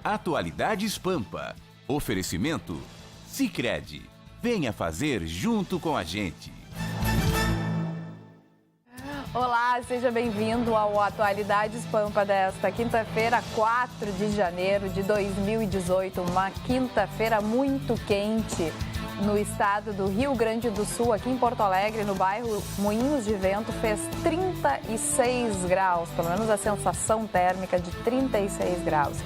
Atualidades Pampa. Oferecimento Sicredi. Venha fazer junto com a gente. Olá, seja bem-vindo ao Atualidades Pampa desta quinta-feira, 4 de janeiro de 2018. Uma quinta-feira muito quente no estado do Rio Grande do Sul, aqui em Porto Alegre, no bairro Moinhos de Vento, fez 36 graus, pelo menos a sensação térmica de 36 graus.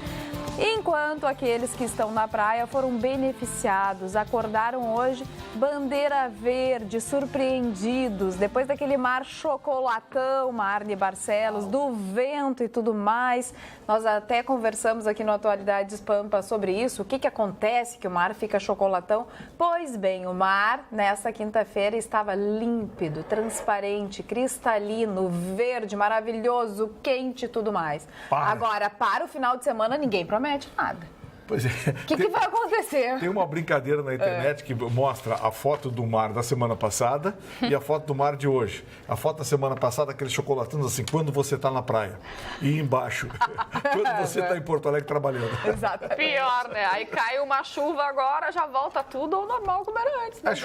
Enquanto aqueles que estão na praia foram beneficiados, acordaram hoje bandeira verde, surpreendidos, depois daquele mar chocolatão, Marne Barcelos, do vento e tudo mais. Nós até conversamos aqui no Atualidades Pampa sobre isso, o que acontece que o mar fica chocolatão. Pois bem, o mar, nessa quinta-feira, estava límpido, transparente, cristalino, verde, maravilhoso, quente e tudo mais. Agora, para o final de semana, ninguém promete nada. Pois é. O que vai acontecer? Tem uma brincadeira na internet que mostra a foto do mar da semana passada e a foto do mar de hoje. A foto da semana passada, aquele chocolatando assim, quando você está na praia. E embaixo, quando você está em Porto Alegre trabalhando. Exato. Pior, né? Aí cai uma chuva agora, já volta tudo ao normal como era antes. Né? A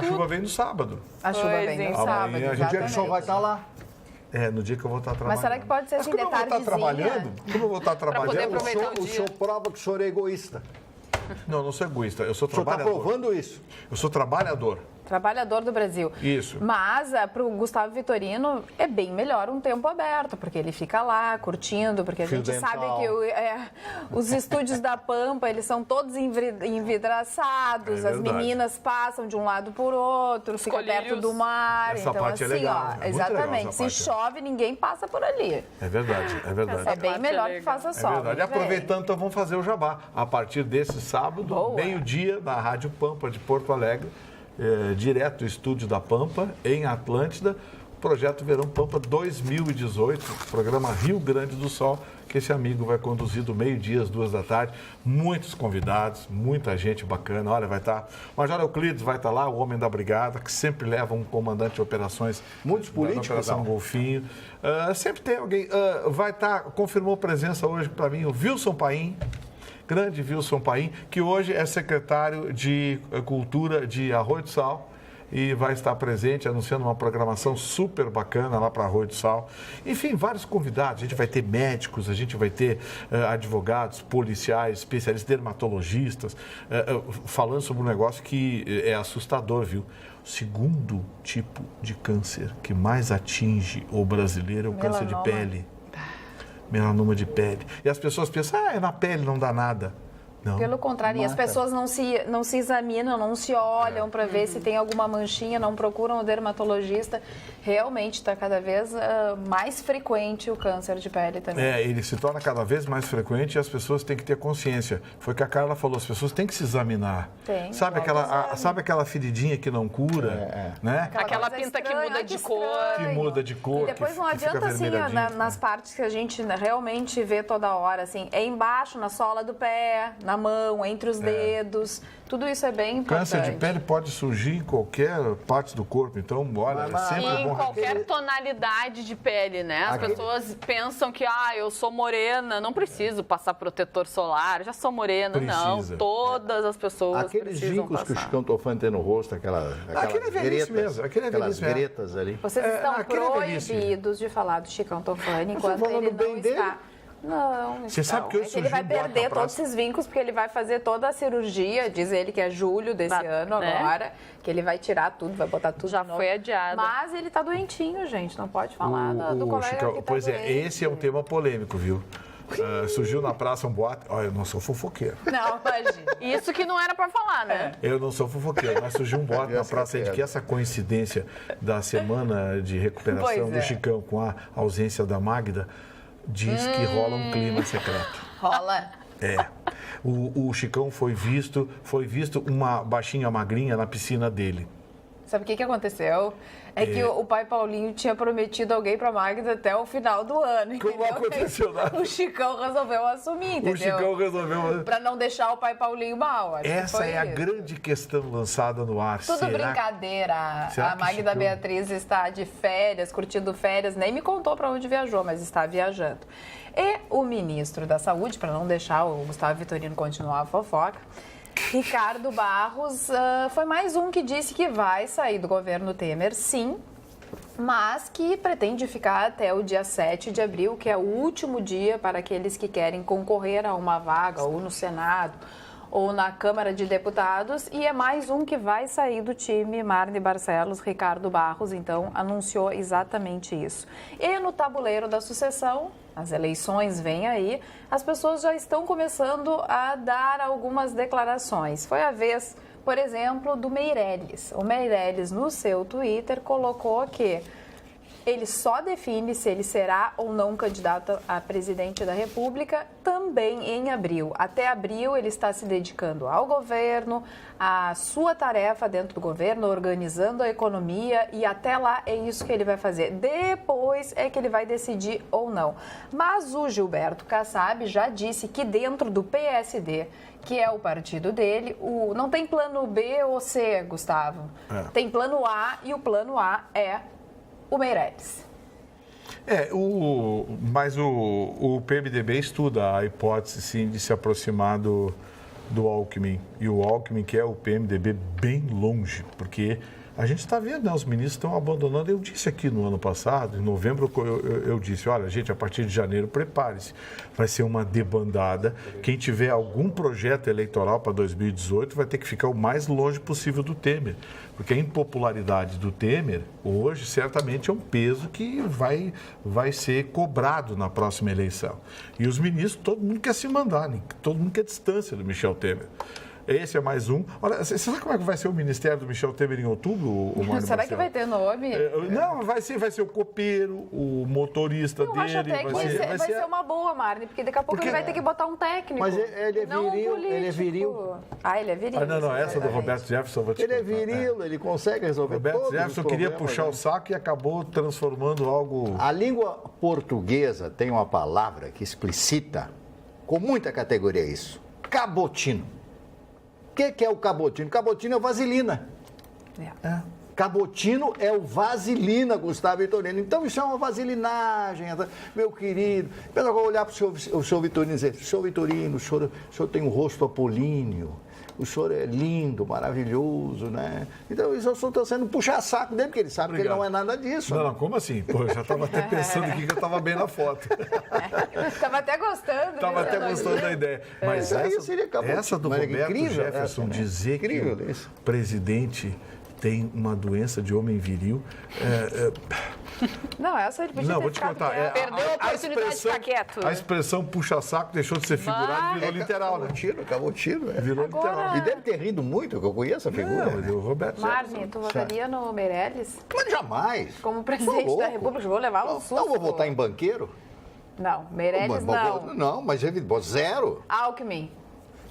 chuva vem no sábado. A chuva vem no sábado. Amanhã, o dia que o sol vai estar lá. No dia que eu vou estar trabalhando. Mas será que pode ser assim, de tardezinha? Como eu vou estar trabalhando? O senhor prova que o senhor é egoísta. Não, não sou egoísta. Eu sou O senhor está trabalhador. provando isso. Eu sou trabalhador. Trabalhador do Brasil. Isso. Mas para o Gustavo Vitorino é bem melhor um tempo aberto, porque ele fica lá curtindo, porque a Fio gente dental. sabe que os estúdios da Pampa, eles são todos envidraçados, É as verdade. meninas passam de um lado por outro, fica Colírios. perto do mar. Essa então, parte é assim, legal, ó, é muito legal exatamente. essa Se parte. chove, ninguém passa por ali. É verdade, é verdade. É bem parte melhor é que faça É sol. verdade. E aproveitando, então vamos fazer o jabá. A partir desse sábado, Boa. meio-dia, na Rádio Pampa de Porto Alegre, direto do estúdio da Pampa, em Atlântida, Projeto Verão Pampa 2018, programa Rio Grande do Sol, que esse amigo vai conduzir do meio-dia às 2 da tarde. Muitos convidados, muita gente bacana. Olha, vai estar o Major Euclides, vai estar lá, o homem da brigada, que sempre leva um comandante de operações. Muitos políticos, da Operação não. Golfinho. Sempre tem alguém. Vai estar, confirmou presença hoje para mim o Wilson Paim. Grande Wilson Paim, que hoje é secretário de Cultura de Arroio do Sal e vai estar presente anunciando uma programação super bacana lá para Arroio do Sal. Enfim, vários convidados. A gente vai ter médicos, a gente vai ter advogados, policiais, especialistas, dermatologistas, falando sobre um negócio que é assustador, viu? O segundo tipo de câncer que mais atinge o brasileiro é o câncer de pele. Melanoma de pele. E as pessoas pensam, é na pele, não dá nada. Não. Pelo contrário, e as pessoas não se examinam, não se olham para ver se tem alguma manchinha, não procuram o dermatologista. Realmente está cada vez mais frequente o câncer de pele também. Ele se torna cada vez mais frequente e as pessoas têm que ter consciência. Foi o que a Carla falou, as pessoas têm que se examinar. Tem, Sabe aquela feridinha que não cura? Né? Aquela coisa pinta que estranha, muda ai, de que cor. estranho. Que muda de cor. E depois não que fica adianta assim, avermelhadinho. nas partes que a gente realmente vê toda hora, assim, é embaixo, na sola do pé, na mão, entre os dedos, tudo isso é bem importante. Câncer de pele pode surgir em qualquer parte do corpo, então, olha, é sempre E em bom. qualquer tonalidade de pele, né? As pessoas pensam que, eu sou morena, não preciso passar protetor solar, já sou morena. Precisa. Não, todas as pessoas Aqueles precisam vincos que o passar. Chicão Tofani tem no rosto, aquelas Aquele é velhice mesmo, aquele é aquelas velhice mesmo. gretas ali. Vocês estão aquele é velhice. proibidos de falar do Chicão Tofani enquanto falando ele não bem está... dele? Não, Você então, sabe que hoje é que ele vai surgiu um boato perder na todos praça. esses vincos, porque ele vai fazer toda a cirurgia, diz ele que é julho desse ano né? agora, que ele vai tirar tudo, vai botar tudo Já de novo. foi adiado. Mas ele tá doentinho, gente, não pode falar do colega Chicão, que tá pois doente. esse é um tema polêmico, viu? Surgiu na praça um boato. Olha, eu não sou fofoqueiro. Não, imagina. Isso que não era pra falar, né? Eu não sou fofoqueiro, mas surgiu um boato na praça aí de que essa coincidência da semana de recuperação Pois do é. Chicão com a ausência da Magda diz que rola um clima secreto. Rola. O Chicão foi visto uma baixinha magrinha na piscina dele. Sabe o que aconteceu? É que o pai Paulinho tinha prometido alguém pra Magda até o final do ano. Como entendeu? aconteceu nada. O Chicão resolveu assumir, entendeu? O Chicão resolveu. Pra não deixar o pai Paulinho mal. Acho que Essa foi é a isso. grande questão lançada no ar. Tudo brincadeira. Será A que Magda Chicão- Beatriz está de férias, curtindo férias, nem me contou para onde viajou, mas está viajando. E o ministro da Saúde, para não deixar o Gustavo Vitorino continuar a fofoca, Ricardo Barros, foi mais um que disse que vai sair do governo Temer, sim, mas que pretende ficar até o dia 7 de abril, que é o último dia para aqueles que querem concorrer a uma vaga ou no Senado ou na Câmara de Deputados, e é mais um que vai sair do time. Marne Barcelos, Ricardo Barros, então, anunciou exatamente isso. E no tabuleiro da sucessão, as eleições vêm aí, as pessoas já estão começando a dar algumas declarações. Foi a vez, por exemplo, do Meirelles. O Meirelles, no seu Twitter, colocou que ele só define se ele será ou não candidato a presidente da República também em abril. Até abril, ele está se dedicando ao governo, à sua tarefa dentro do governo, organizando a economia, e até lá é isso que ele vai fazer. Depois é que ele vai decidir ou não. Mas o Gilberto Kassab já disse que dentro do PSD, que é o partido dele, não tem plano B ou C, Gustavo. Tem plano A, e o plano A é o Meirelles. Mas o PMDB estuda a hipótese, sim, de se aproximar do Alckmin. E o Alckmin quer o PMDB bem longe, porque a gente está vendo, né? Os ministros estão abandonando. Eu disse aqui no ano passado, em novembro, eu disse, olha, gente, a partir de janeiro, prepare-se. Vai ser uma debandada. Quem tiver algum projeto eleitoral para 2018 vai ter que ficar o mais longe possível do Temer. Porque a impopularidade do Temer, hoje, certamente é um peso que vai ser cobrado na próxima eleição. E os ministros, todo mundo quer se mandar, né? Todo mundo quer distância do Michel Temer. Esse é mais um. Olha, você sabe como é que vai ser o ministério do Michel Temer em outubro, o Mário Será Marcelo? que vai ter nome? Não, vai ser o copeiro, o motorista Eu acho dele. até que vai ser uma boa, Marne, porque daqui a pouco ele vai ter que botar um técnico. Mas ele é não viril, um político. ele é viril. Ah, ele é viril. Não, essa do exatamente. Roberto Jefferson, eu vou te Ele é contar. viril, ele consegue resolver Roberto todos Jefferson os queria problemas, puxar né? o saco e acabou transformando algo... A língua portuguesa tem uma palavra que explicita com muita categoria isso. Cabotino. O que é o cabotino? Cabotino é o vaselina. Cabotino é o vaselina, Gustavo Vitorino. Então isso é uma vaselinagem, meu querido. Pelo que eu olhar para o senhor Vitorino e dizer, senhor Vitorino, o senhor tem um rosto apolíneo. O senhor é lindo, maravilhoso, né? Então, isso eu estou sendo puxar saco dele, porque ele sabe que ele não é nada disso. Não, como assim? Pô, eu já estava até pensando aqui que eu estava bem na foto. Estava até gostando. Estava até gostando da ideia. Mas essa do Roberto Jefferson dizer que o presidente tem uma doença de homem viril... Não, essa ele podia Não, ter vou te ficado contar. quieto. Perdeu a oportunidade de ficar quieto. A expressão puxa-saco deixou de ser figurado e virou literal, né? Cabotino, é. Virou literal. E deve ter rido muito, que eu conheço a figura. Não, mas o Roberto Jefferson... Marne, tu votaria no Meirelles? Mas jamais. Como presidente Tô da louco. República? Vou levar um susto. Não vou votar em banqueiro? Não, Meirelles não. Não, mas zero. Alckmin.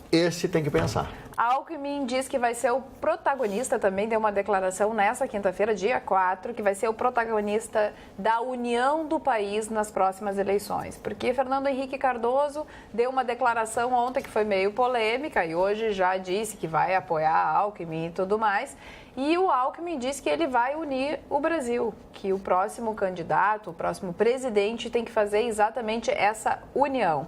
Esse tem que pensar. Alckmin diz que vai ser o protagonista, também deu uma declaração nessa quinta-feira, dia 4, que vai ser o protagonista da união do país nas próximas eleições. Porque Fernando Henrique Cardoso deu uma declaração ontem que foi meio polêmica e hoje já disse que vai apoiar a Alckmin e tudo mais. E o Alckmin disse que ele vai unir o Brasil, que o próximo candidato, o próximo presidente tem que fazer exatamente essa união.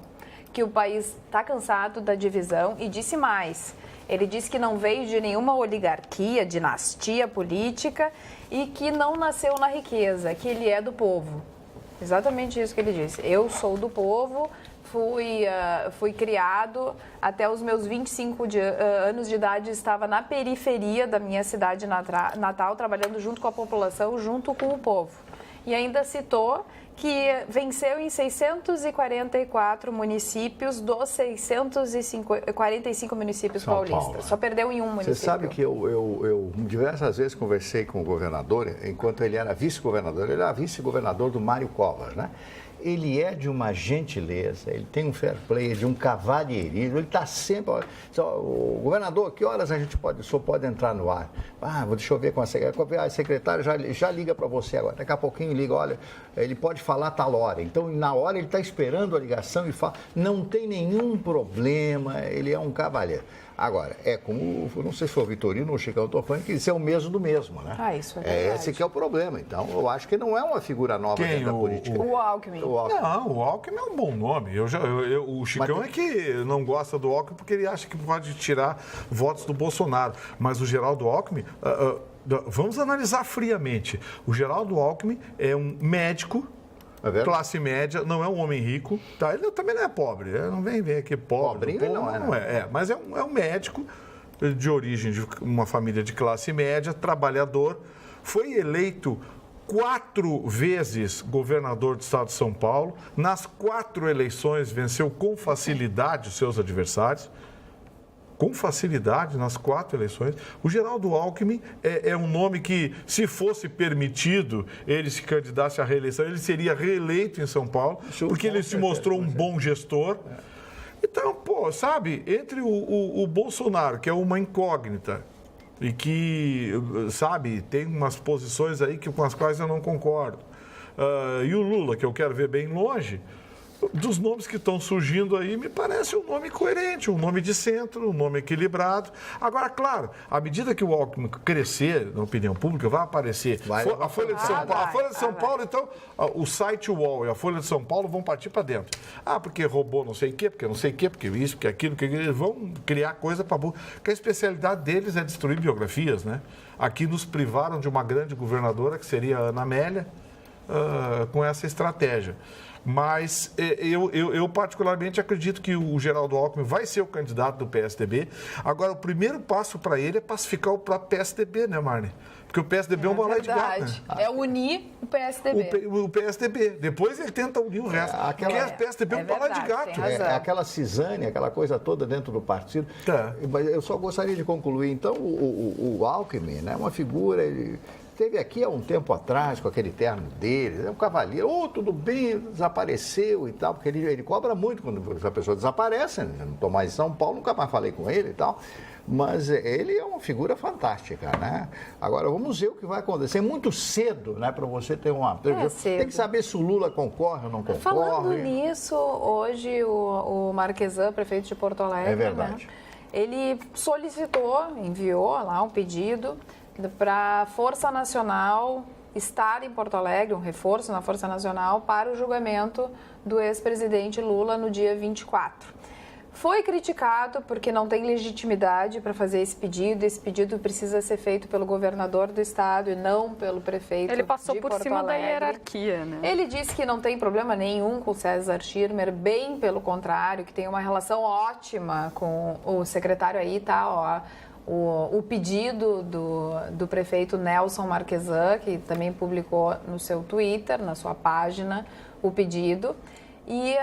Que o país está cansado da divisão e disse mais. Ele disse que não veio de nenhuma oligarquia, dinastia política e que não nasceu na riqueza, que ele é do povo. Exatamente isso que ele disse. Eu sou do povo, fui criado até os meus 25 anos de idade, estava na periferia da minha cidade natal, trabalhando junto com a população, junto com o povo. E ainda citou que venceu em 644 municípios dos 645 municípios São Paulo, paulistas. né? Só perdeu em um município. Você sabe que eu diversas vezes conversei com o governador, enquanto ele era vice-governador. Ele era vice-governador do Mário Covas, né? ele é de uma gentileza, ele tem um fair play, de um cavalheirismo, ele está sempre... O governador, que horas a gente só pode entrar no ar? Deixa eu ver com a secretária. A secretária já liga para você agora, daqui a pouquinho liga, olha, ele pode falar tal hora. Então, na hora, ele está esperando a ligação e fala, não tem nenhum problema, ele é um cavalheiro. Agora, como, não sei se foi o Vitorino ou o Chicão Tofani, que isso é o mesmo do mesmo, né? Isso é verdade. Esse que é o problema. Então, eu acho que não é uma figura nova dentro da política. O Alckmin. Não, o Alckmin é um bom nome. O Chicão é que não gosta do Alckmin porque ele acha que pode tirar votos do Bolsonaro. Mas o Geraldo Alckmin, vamos analisar friamente. O Geraldo Alckmin é um médico, classe média, não é um homem rico, tá? Ele também não é pobre, não vem aqui pobre. Pobrinho não é. Mas é um médico de origem de uma família de classe média, trabalhador, foi eleito 4 vezes governador do estado de São Paulo, nas 4 eleições venceu com facilidade os seus adversários, com facilidade nas 4 eleições. O Geraldo Alckmin é um nome que, se fosse permitido ele se candidasse à reeleição, ele seria reeleito em São Paulo, porque ele se mostrou um bom gestor. Então, sabe, entre o Bolsonaro, que é uma incógnita, e que, sabe, tem umas posições aí com as quais eu não concordo, e o Lula, que eu quero ver bem longe, dos nomes que estão surgindo aí, me parece um nome coerente, um nome de centro, um nome equilibrado. Agora, claro, à medida que o Alckmin crescer na opinião pública, vai aparecer a Folha de São Paulo. A Folha de São Paulo, então, o site UOL e a Folha de São Paulo vão partir para dentro. Porque roubou não sei o quê, porque não sei o quê, porque isso, porque aquilo, porque eles vão criar coisa para burro. Porque a especialidade deles é destruir biografias, né? Aqui nos privaram de uma grande governadora, que seria a Ana Amélia, com essa estratégia. Mas eu particularmente acredito que o Geraldo Alckmin vai ser o candidato do PSDB. Agora, o primeiro passo para ele é pacificar o próprio PSDB, né, Marne? Porque o PSDB é um balé de gato, né? É unir o PSDB. O PSDB. Depois ele tenta unir o resto. Porque o PSDB é um balé de gato. Aquela cisânia, aquela coisa toda dentro do partido. Mas eu só gostaria de concluir. Então, o Alckmin, né, uma figura... Ele esteve aqui há um tempo atrás com aquele terno dele, é um cavalheiro, tudo bem, desapareceu e tal, porque ele cobra muito quando a pessoa desaparece, né? Não estou mais em São Paulo, nunca mais falei com ele e tal, mas ele é uma figura fantástica, né? Agora, vamos ver o que vai acontecer. É muito cedo, né, para você ter uma... Tem que saber se o Lula concorre ou não concorre. Falando nisso, hoje o Marquesan, prefeito de Porto Alegre, é verdade. Né, ele enviou lá um pedido para a Força Nacional estar em Porto Alegre, um reforço na Força Nacional para o julgamento do ex-presidente Lula no dia 24. Foi criticado porque não tem legitimidade para fazer esse pedido precisa ser feito pelo governador do estado e não pelo prefeito de Porto Alegre. Ele passou por cima da hierarquia, né? Ele disse que não tem problema nenhum com César Schirmer, bem pelo contrário, que tem uma relação ótima com o secretário aí, tá, o pedido do prefeito Nelson Marquesan, que também publicou no seu Twitter, na sua página, o pedido. E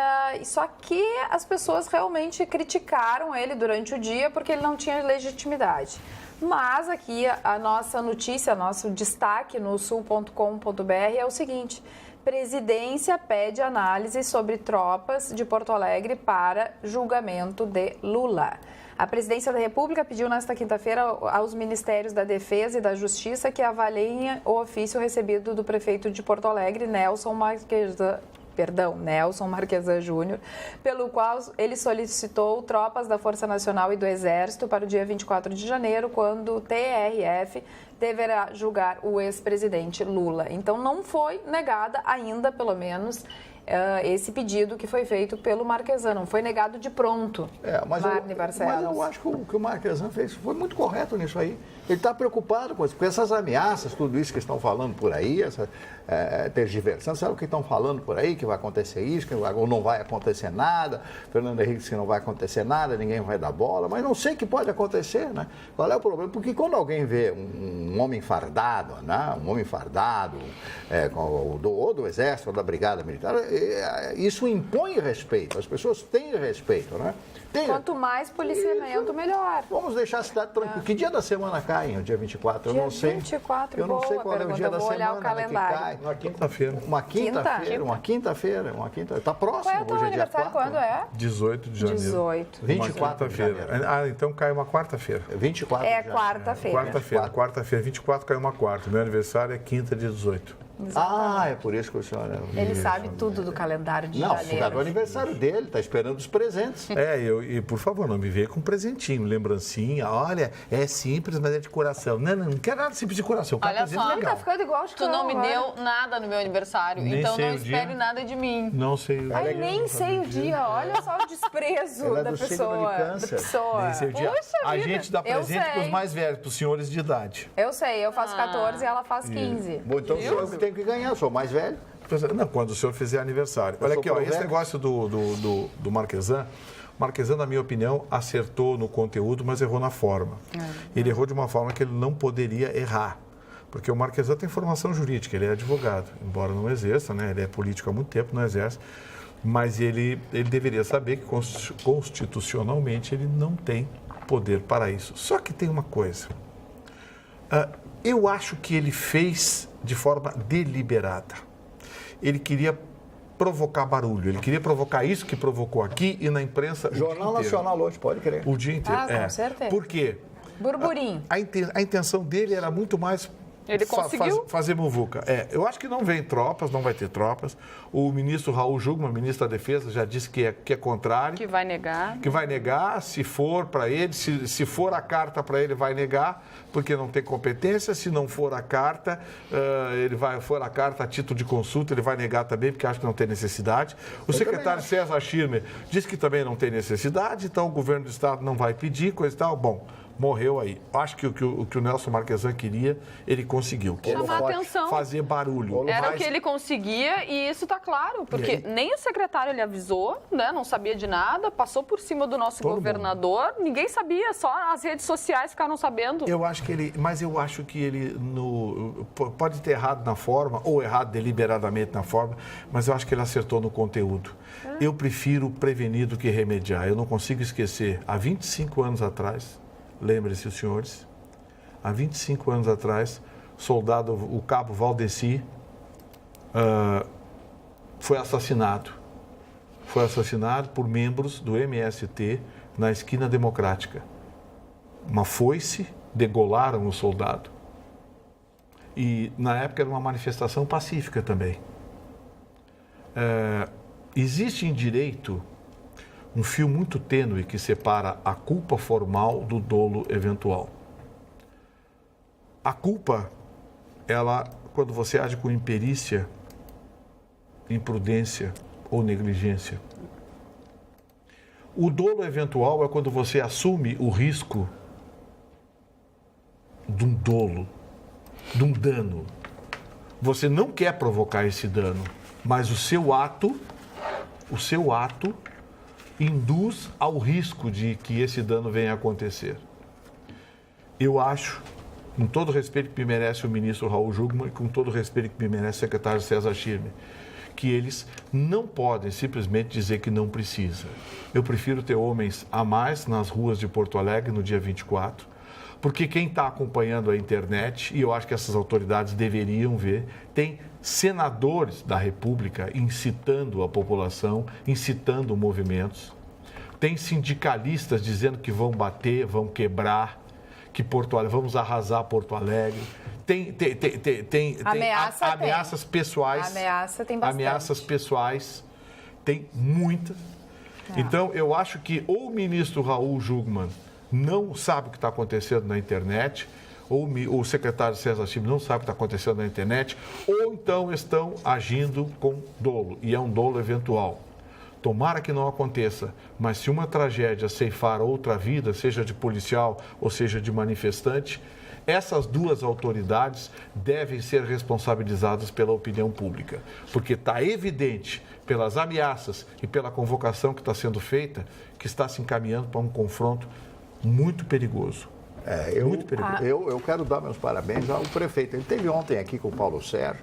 só que as pessoas realmente criticaram ele durante o dia porque ele não tinha legitimidade. Mas aqui a nossa notícia, nosso destaque no sul.com.br é o seguinte: presidência pede análise sobre tropas de Porto Alegre para julgamento de Lula. A Presidência da República pediu nesta quinta-feira aos Ministérios da Defesa e da Justiça que avaliem o ofício recebido do prefeito de Porto Alegre, Nelson Marquesan Júnior, pelo qual ele solicitou tropas da Força Nacional e do Exército para o dia 24 de janeiro, quando o TRF deverá julgar o ex-presidente Lula. Então, não foi negada ainda, pelo menos, esse pedido que foi feito pelo Marquesan, não foi negado de pronto. Mas eu acho que o que o Marquesan fez foi muito correto nisso aí. Ele está preocupado com essas ameaças, tudo isso que estão falando por aí, essa tergiversão, sabe o que estão falando por aí, que vai acontecer isso, ou não vai acontecer nada, Fernando Henrique disse que não vai acontecer nada, ninguém vai dar bola, mas não sei o que pode acontecer, né? Qual é o problema? Porque quando alguém vê um homem fardado, né? Ou do Exército, ou da Brigada Militar, isso impõe respeito, as pessoas têm respeito, né? Quanto mais policiamento, melhor. Vamos deixar a cidade tranquila. Que dia da semana cai, o dia 24? Eu não sei. 24, eu não sei qual é o dia da semana o calendário. que cai. Uma quinta-feira. Uma quinta-feira. Está próximo. Qual é o teu hoje aniversário? Quando é? 18 de janeiro. 18. 24 de janeiro. Então cai uma quarta-feira. 24 de janeiro. Quarta-feira. Quarta-feira. 24 cai uma quarta. Meu aniversário é quinta de 18. É por isso que o senhor... Ele sabe tudo do calendário de janeiro. Não, o aniversário dele, está esperando os presentes. E por favor, não me venha com um presentinho, lembrancinha. Olha, é simples, mas é de coração. Não quero nada simples de coração. Olha só, Ele tá ficando igual tu não me deu nada no meu aniversário, Nem então sei não o espere dia. nada de mim. Não sei. Ai, nem sei o dia. Olha só o desprezo Ela é da do signo pessoa. de Câncer. Nem sei o dia. Puxa A vida. gente dá Eu presente sei. para os mais velhos, para os senhores de idade. Eu sei, eu faço 14 e ela faz 15. Bom, então sou eu que tenho que ganhar, sou mais velho. Não, quando o senhor fizer aniversário. Olha aqui, ó, esse negócio do Marquesan, o Marquesan, na minha opinião, acertou no conteúdo, mas errou na forma. Ele errou de uma forma que ele não poderia errar. Porque o Marquesan tem formação jurídica, ele é advogado, embora não exerça, né? Ele é político há muito tempo, não exerce. Mas ele deveria saber que constitucionalmente ele não tem poder para isso. Só que tem uma coisa. Eu acho que ele fez de forma deliberada. Ele queria provocar barulho, ele queria provocar isso que provocou aqui e na imprensa o Jornal dia inteiro. Nacional hoje, pode crer. O dia inteiro. Com certeza. Por quê? Burburinho. A intenção dele era muito mais Ele conseguiu? fazer muvuca. Eu acho que não vem tropas, não vai ter tropas. O ministro Raul Jungmann, ministro da Defesa, já disse que é contrário. Que vai negar. Que vai negar, se for para ele, se for a carta para ele, vai negar, porque não tem competência. Se não for a carta, for a carta a título de consulta, ele vai negar também, porque acha que não tem necessidade. O secretário César Schirmer disse que também não tem necessidade, então o governo do Estado não vai pedir, coisa e tal. Bom, morreu aí. Acho que o que o Nelson Marquesan queria, ele conseguiu. Que Chamar a atenção. Fazer barulho. Era o que ele conseguia e isso está claro, porque nem o secretário ele avisou, né? Não sabia de nada, passou por cima do nosso governador, ninguém sabia, só as redes sociais ficaram sabendo. Eu acho que ele pode ter errado na forma, ou errado deliberadamente na forma, mas eu acho que ele acertou no conteúdo. Eu prefiro prevenir do que remediar. Eu não consigo esquecer, há 25 anos atrás, lembrem-se os senhores, há 25 anos atrás, o cabo Valdeci foi assassinado. Foi assassinado por membros do MST na esquina Democrática. Uma foice, degolaram o soldado. E na época era uma manifestação pacífica também. Existe em direito um fio muito tênue que separa a culpa formal do dolo eventual. A culpa, quando você age com imperícia, imprudência ou negligência. O dolo eventual é quando você assume o risco de um dolo, de um dano. Você não quer provocar esse dano, mas o seu ato induz ao risco de que esse dano venha a acontecer. Eu acho, com todo o respeito que me merece o ministro Raul Jungmann e com todo o respeito que me merece o secretário César Schirmer, que eles não podem simplesmente dizer que não precisa. Eu prefiro ter homens a mais nas ruas de Porto Alegre no dia 24, porque quem está acompanhando a internet, e eu acho que essas autoridades deveriam ver, tem senadores da República incitando a população, incitando movimentos, tem sindicalistas dizendo que vão bater, vão quebrar, que vamos arrasar Porto Alegre. Tem ameaças pessoais. Ameaça tem bastante. Ameaças pessoais, tem muitas. Então, eu acho que ou o ministro Raul Jungmann não sabe o que está acontecendo na internet, ou o secretário César Schirmer não sabe o que está acontecendo na internet, ou então estão agindo com dolo, e é um dolo eventual. Tomara que não aconteça, mas se uma tragédia ceifar outra vida, seja de policial ou seja de manifestante, essas duas autoridades devem ser responsabilizadas pela opinião pública, porque está evidente, pelas ameaças e pela convocação que está sendo feita, que está se encaminhando para um confronto muito perigoso. Eu quero dar meus parabéns ao prefeito. Ele esteve ontem aqui com o Paulo Sérgio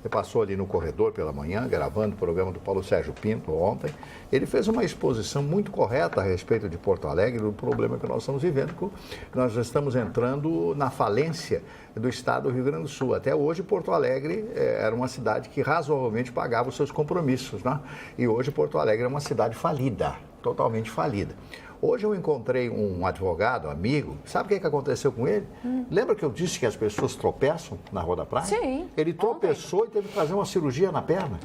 Ele passou ali no corredor pela manhã, gravando o programa do Paulo Sérgio Pinto ontem. Ele fez uma exposição muito correta a respeito de Porto Alegre, do problema que nós estamos vivendo, que nós já estamos entrando na falência do estado do Rio Grande do Sul. Até hoje, Porto Alegre era uma cidade que razoavelmente pagava os seus compromissos, né? E hoje Porto Alegre é uma cidade falida, totalmente falida. Hoje eu encontrei um advogado, amigo, sabe o que aconteceu com ele? Lembra que eu disse que as pessoas tropeçam na Rua da Praia? Sim. Ele tropeçou e teve que fazer uma cirurgia na perna.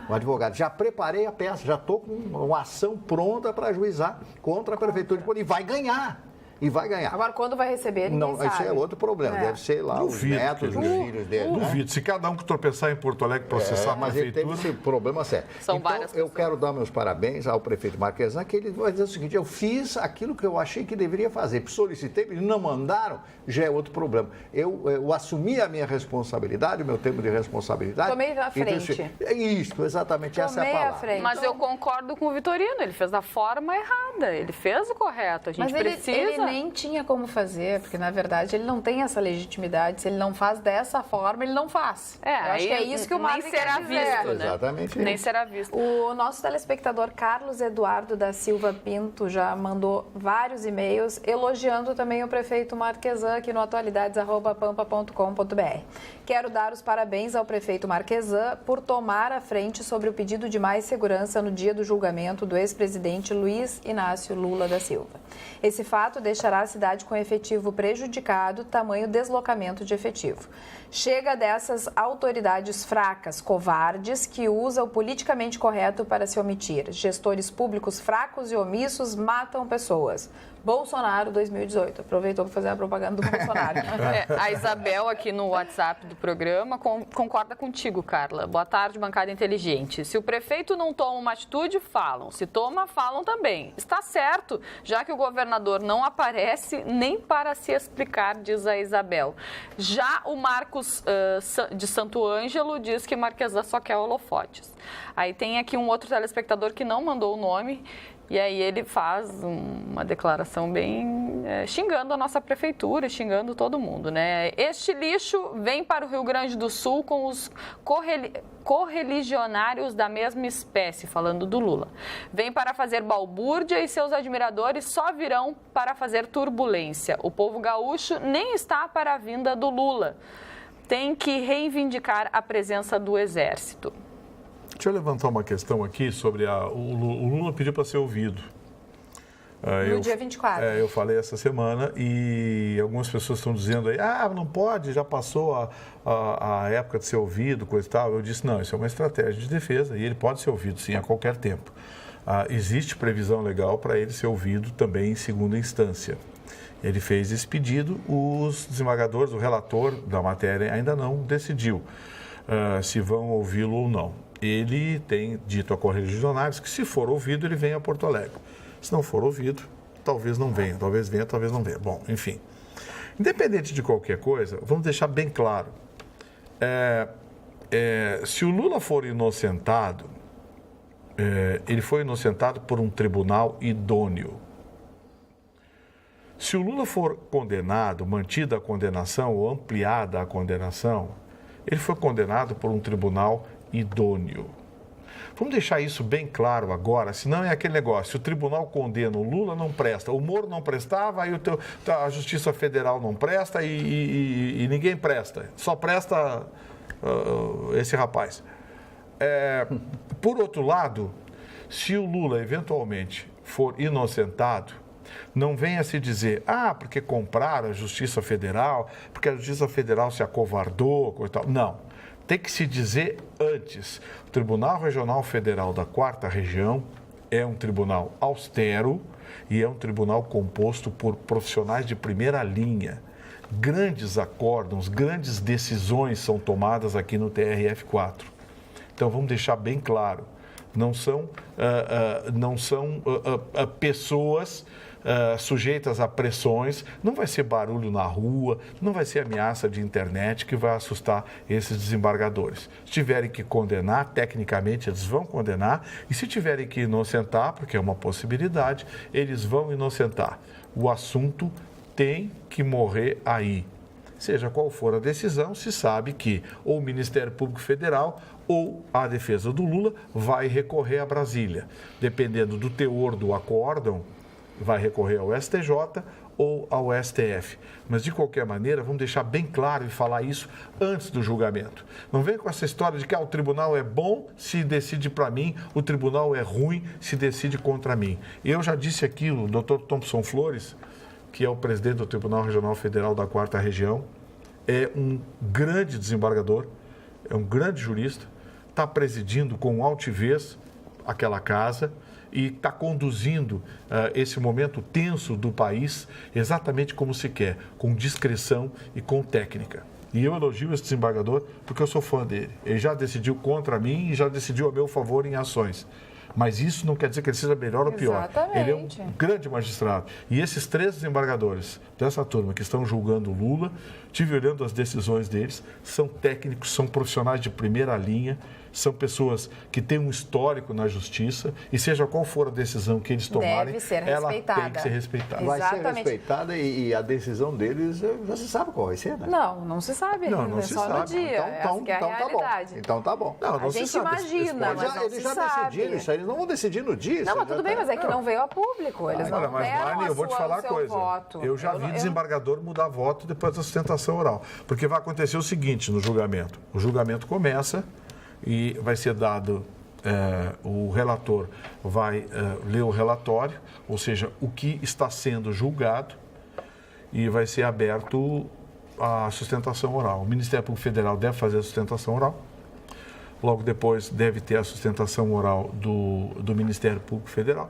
O advogado, já preparei a peça, já estou com uma ação pronta para ajuizar contra a Prefeitura de Porto Alegre. E vai ganhar. E vai ganhar. Agora, quando vai receber, ninguém sabe. Isso é outro problema. Deve ser lá Duvido, os netos, os filhos dele. Duvido. Né? Se cada um que tropeçar em Porto Alegre processar a Mas ele prefeitura... teve esse problema sério. São então, várias eu pessoas. quero dar meus parabéns ao prefeito Marquesan, que ele vai dizer o seguinte, eu fiz aquilo que eu achei que deveria fazer. Solicitei, eles não mandaram, já é outro problema. Eu assumi a minha responsabilidade, o meu tempo de responsabilidade. Tomei à frente. É isso, exatamente, essa é a palavra. à frente. Mas eu concordo com o Vitorino, ele fez da forma errada, ele fez o correto, a gente Mas precisa... ele nem tinha como fazer, porque na verdade ele não tem essa legitimidade. Se ele não faz dessa forma, ele não faz. Eu acho que é isso que o Marco nem será quer dizer. visto, né? Exatamente Nem isso. será visto. O nosso telespectador Carlos Eduardo da Silva Pinto já mandou vários e-mails elogiando também o prefeito Marquesan aqui no atualidades@pampa.com.br. Quero dar os parabéns ao prefeito Marquesan por tomar a frente sobre o pedido de mais segurança no dia do julgamento do ex-presidente Luiz Inácio Lula da Silva. Esse fato deixará a cidade com efetivo prejudicado, tamanho deslocamento de efetivo. Chega dessas autoridades fracas, covardes, que usam o politicamente correto para se omitir. Gestores públicos fracos e omissos matam pessoas. Bolsonaro 2018. Aproveitou para fazer a propaganda do Bolsonaro. A Isabel aqui no WhatsApp do programa concorda contigo, Carla. Boa tarde, bancada inteligente. Se o prefeito não toma uma atitude, falam. Se toma, falam também. Está certo, já que o governador não aparece nem para se explicar, diz a Isabel. Já o Marcos de Santo Ângelo diz que Marquesan só quer holofotes. Aí tem aqui um outro telespectador que não mandou o nome. E aí ele faz uma declaração bem xingando a nossa prefeitura, xingando todo mundo, né? Este lixo vem para o Rio Grande do Sul com os correligionários da mesma espécie, falando do Lula. Vem para fazer balbúrdia e seus admiradores só virão para fazer turbulência. O povo gaúcho nem está para a vinda do Lula. Tem que reivindicar a presença do Exército. Deixa eu levantar uma questão aqui sobre o Lula pediu para ser ouvido. No dia 24. Eu falei essa semana e algumas pessoas estão dizendo aí, não pode, já passou a época de ser ouvido, coisa e tal. Eu disse, não, isso é uma estratégia de defesa e ele pode ser ouvido, sim, a qualquer tempo. Existe previsão legal para ele ser ouvido também em segunda instância. Ele fez esse pedido, os desembargadores, o relator da matéria ainda não decidiu se vão ouvi-lo ou não. Ele tem dito a correligionários que se for ouvido, ele vem a Porto Alegre. Se não for ouvido, talvez não venha, talvez venha, talvez não venha. Bom, enfim. Independente de qualquer coisa, vamos deixar bem claro. Se o Lula for inocentado, ele foi inocentado por um tribunal idôneo. Se o Lula for condenado, mantida a condenação ou ampliada a condenação, ele foi condenado por um tribunal idôneo. Vamos deixar isso bem claro agora, senão é aquele negócio, se o tribunal condena, o Lula não presta, o Moro não prestava, aí a Justiça Federal não presta e ninguém presta, só presta esse rapaz. Por outro lado, se o Lula eventualmente for inocentado, não venha se dizer, porque compraram a Justiça Federal, porque a Justiça Federal se acovardou, coisa e tal. Não. Tem que se dizer antes, o Tribunal Regional Federal da 4ª Região é um tribunal austero e é um tribunal composto por profissionais de primeira linha. Grandes acórdãos, grandes decisões são tomadas aqui no TRF4. Então, vamos deixar bem claro, não são pessoas sujeitas a pressões, não vai ser barulho na rua, não vai ser ameaça de internet que vai assustar esses desembargadores. Se tiverem que condenar, tecnicamente eles vão condenar, e se tiverem que inocentar, porque é uma possibilidade, eles vão inocentar. O assunto tem que morrer aí. seja qual for a decisão, se sabe que ou o Ministério Público Federal ou a defesa do Lula vai recorrer a Brasília. Dependendo do teor do acórdão, vai recorrer ao STJ ou ao STF. Mas, de qualquer maneira, vamos deixar bem claro e falar isso antes do julgamento. Não vem com essa história de que o tribunal é bom se decide para mim, o tribunal é ruim se decide contra mim. Eu já disse aqui, o Dr. Thompson Flores, que é o presidente do Tribunal Regional Federal da 4ª Região, é um grande desembargador, é um grande jurista, está presidindo com altivez aquela casa e está conduzindo esse momento tenso do país exatamente como se quer, com discrição e com técnica. E eu elogio esse desembargador porque eu sou fã dele. Ele já decidiu contra mim e já decidiu a meu favor em ações. Mas isso não quer dizer que ele seja melhor ou pior. Exatamente. Ele é um grande magistrado. E esses 3 desembargadores dessa turma que estão julgando o Lula, tive olhando as decisões deles, são técnicos, são profissionais de primeira linha, são pessoas que têm um histórico na justiça e seja qual for a decisão que eles tomarem, ela tem que ser respeitada. Vai ser respeitada e a decisão deles, você sabe qual vai ser, né? Não se sabe ainda, não se só sabe. no dia. Essa que é a realidade. Então tá bom. Não A gente imagina, mas não eles se já sabe. decidiram isso, eles não vão decidir no dia. Não, mas tudo bem, mas é que não veio a público. Eles não mas, deram Marne, eu vou te falar uma coisa. Voto. Eu já vi desembargador mudar voto depois da sustentação oral. Porque vai acontecer o seguinte no julgamento. O julgamento começa e vai ser dado, o relator vai ler o relatório, ou seja, o que está sendo julgado, e vai ser aberto a sustentação oral. O Ministério Público Federal deve fazer a sustentação oral. Logo depois deve ter a sustentação oral do Ministério Público Federal.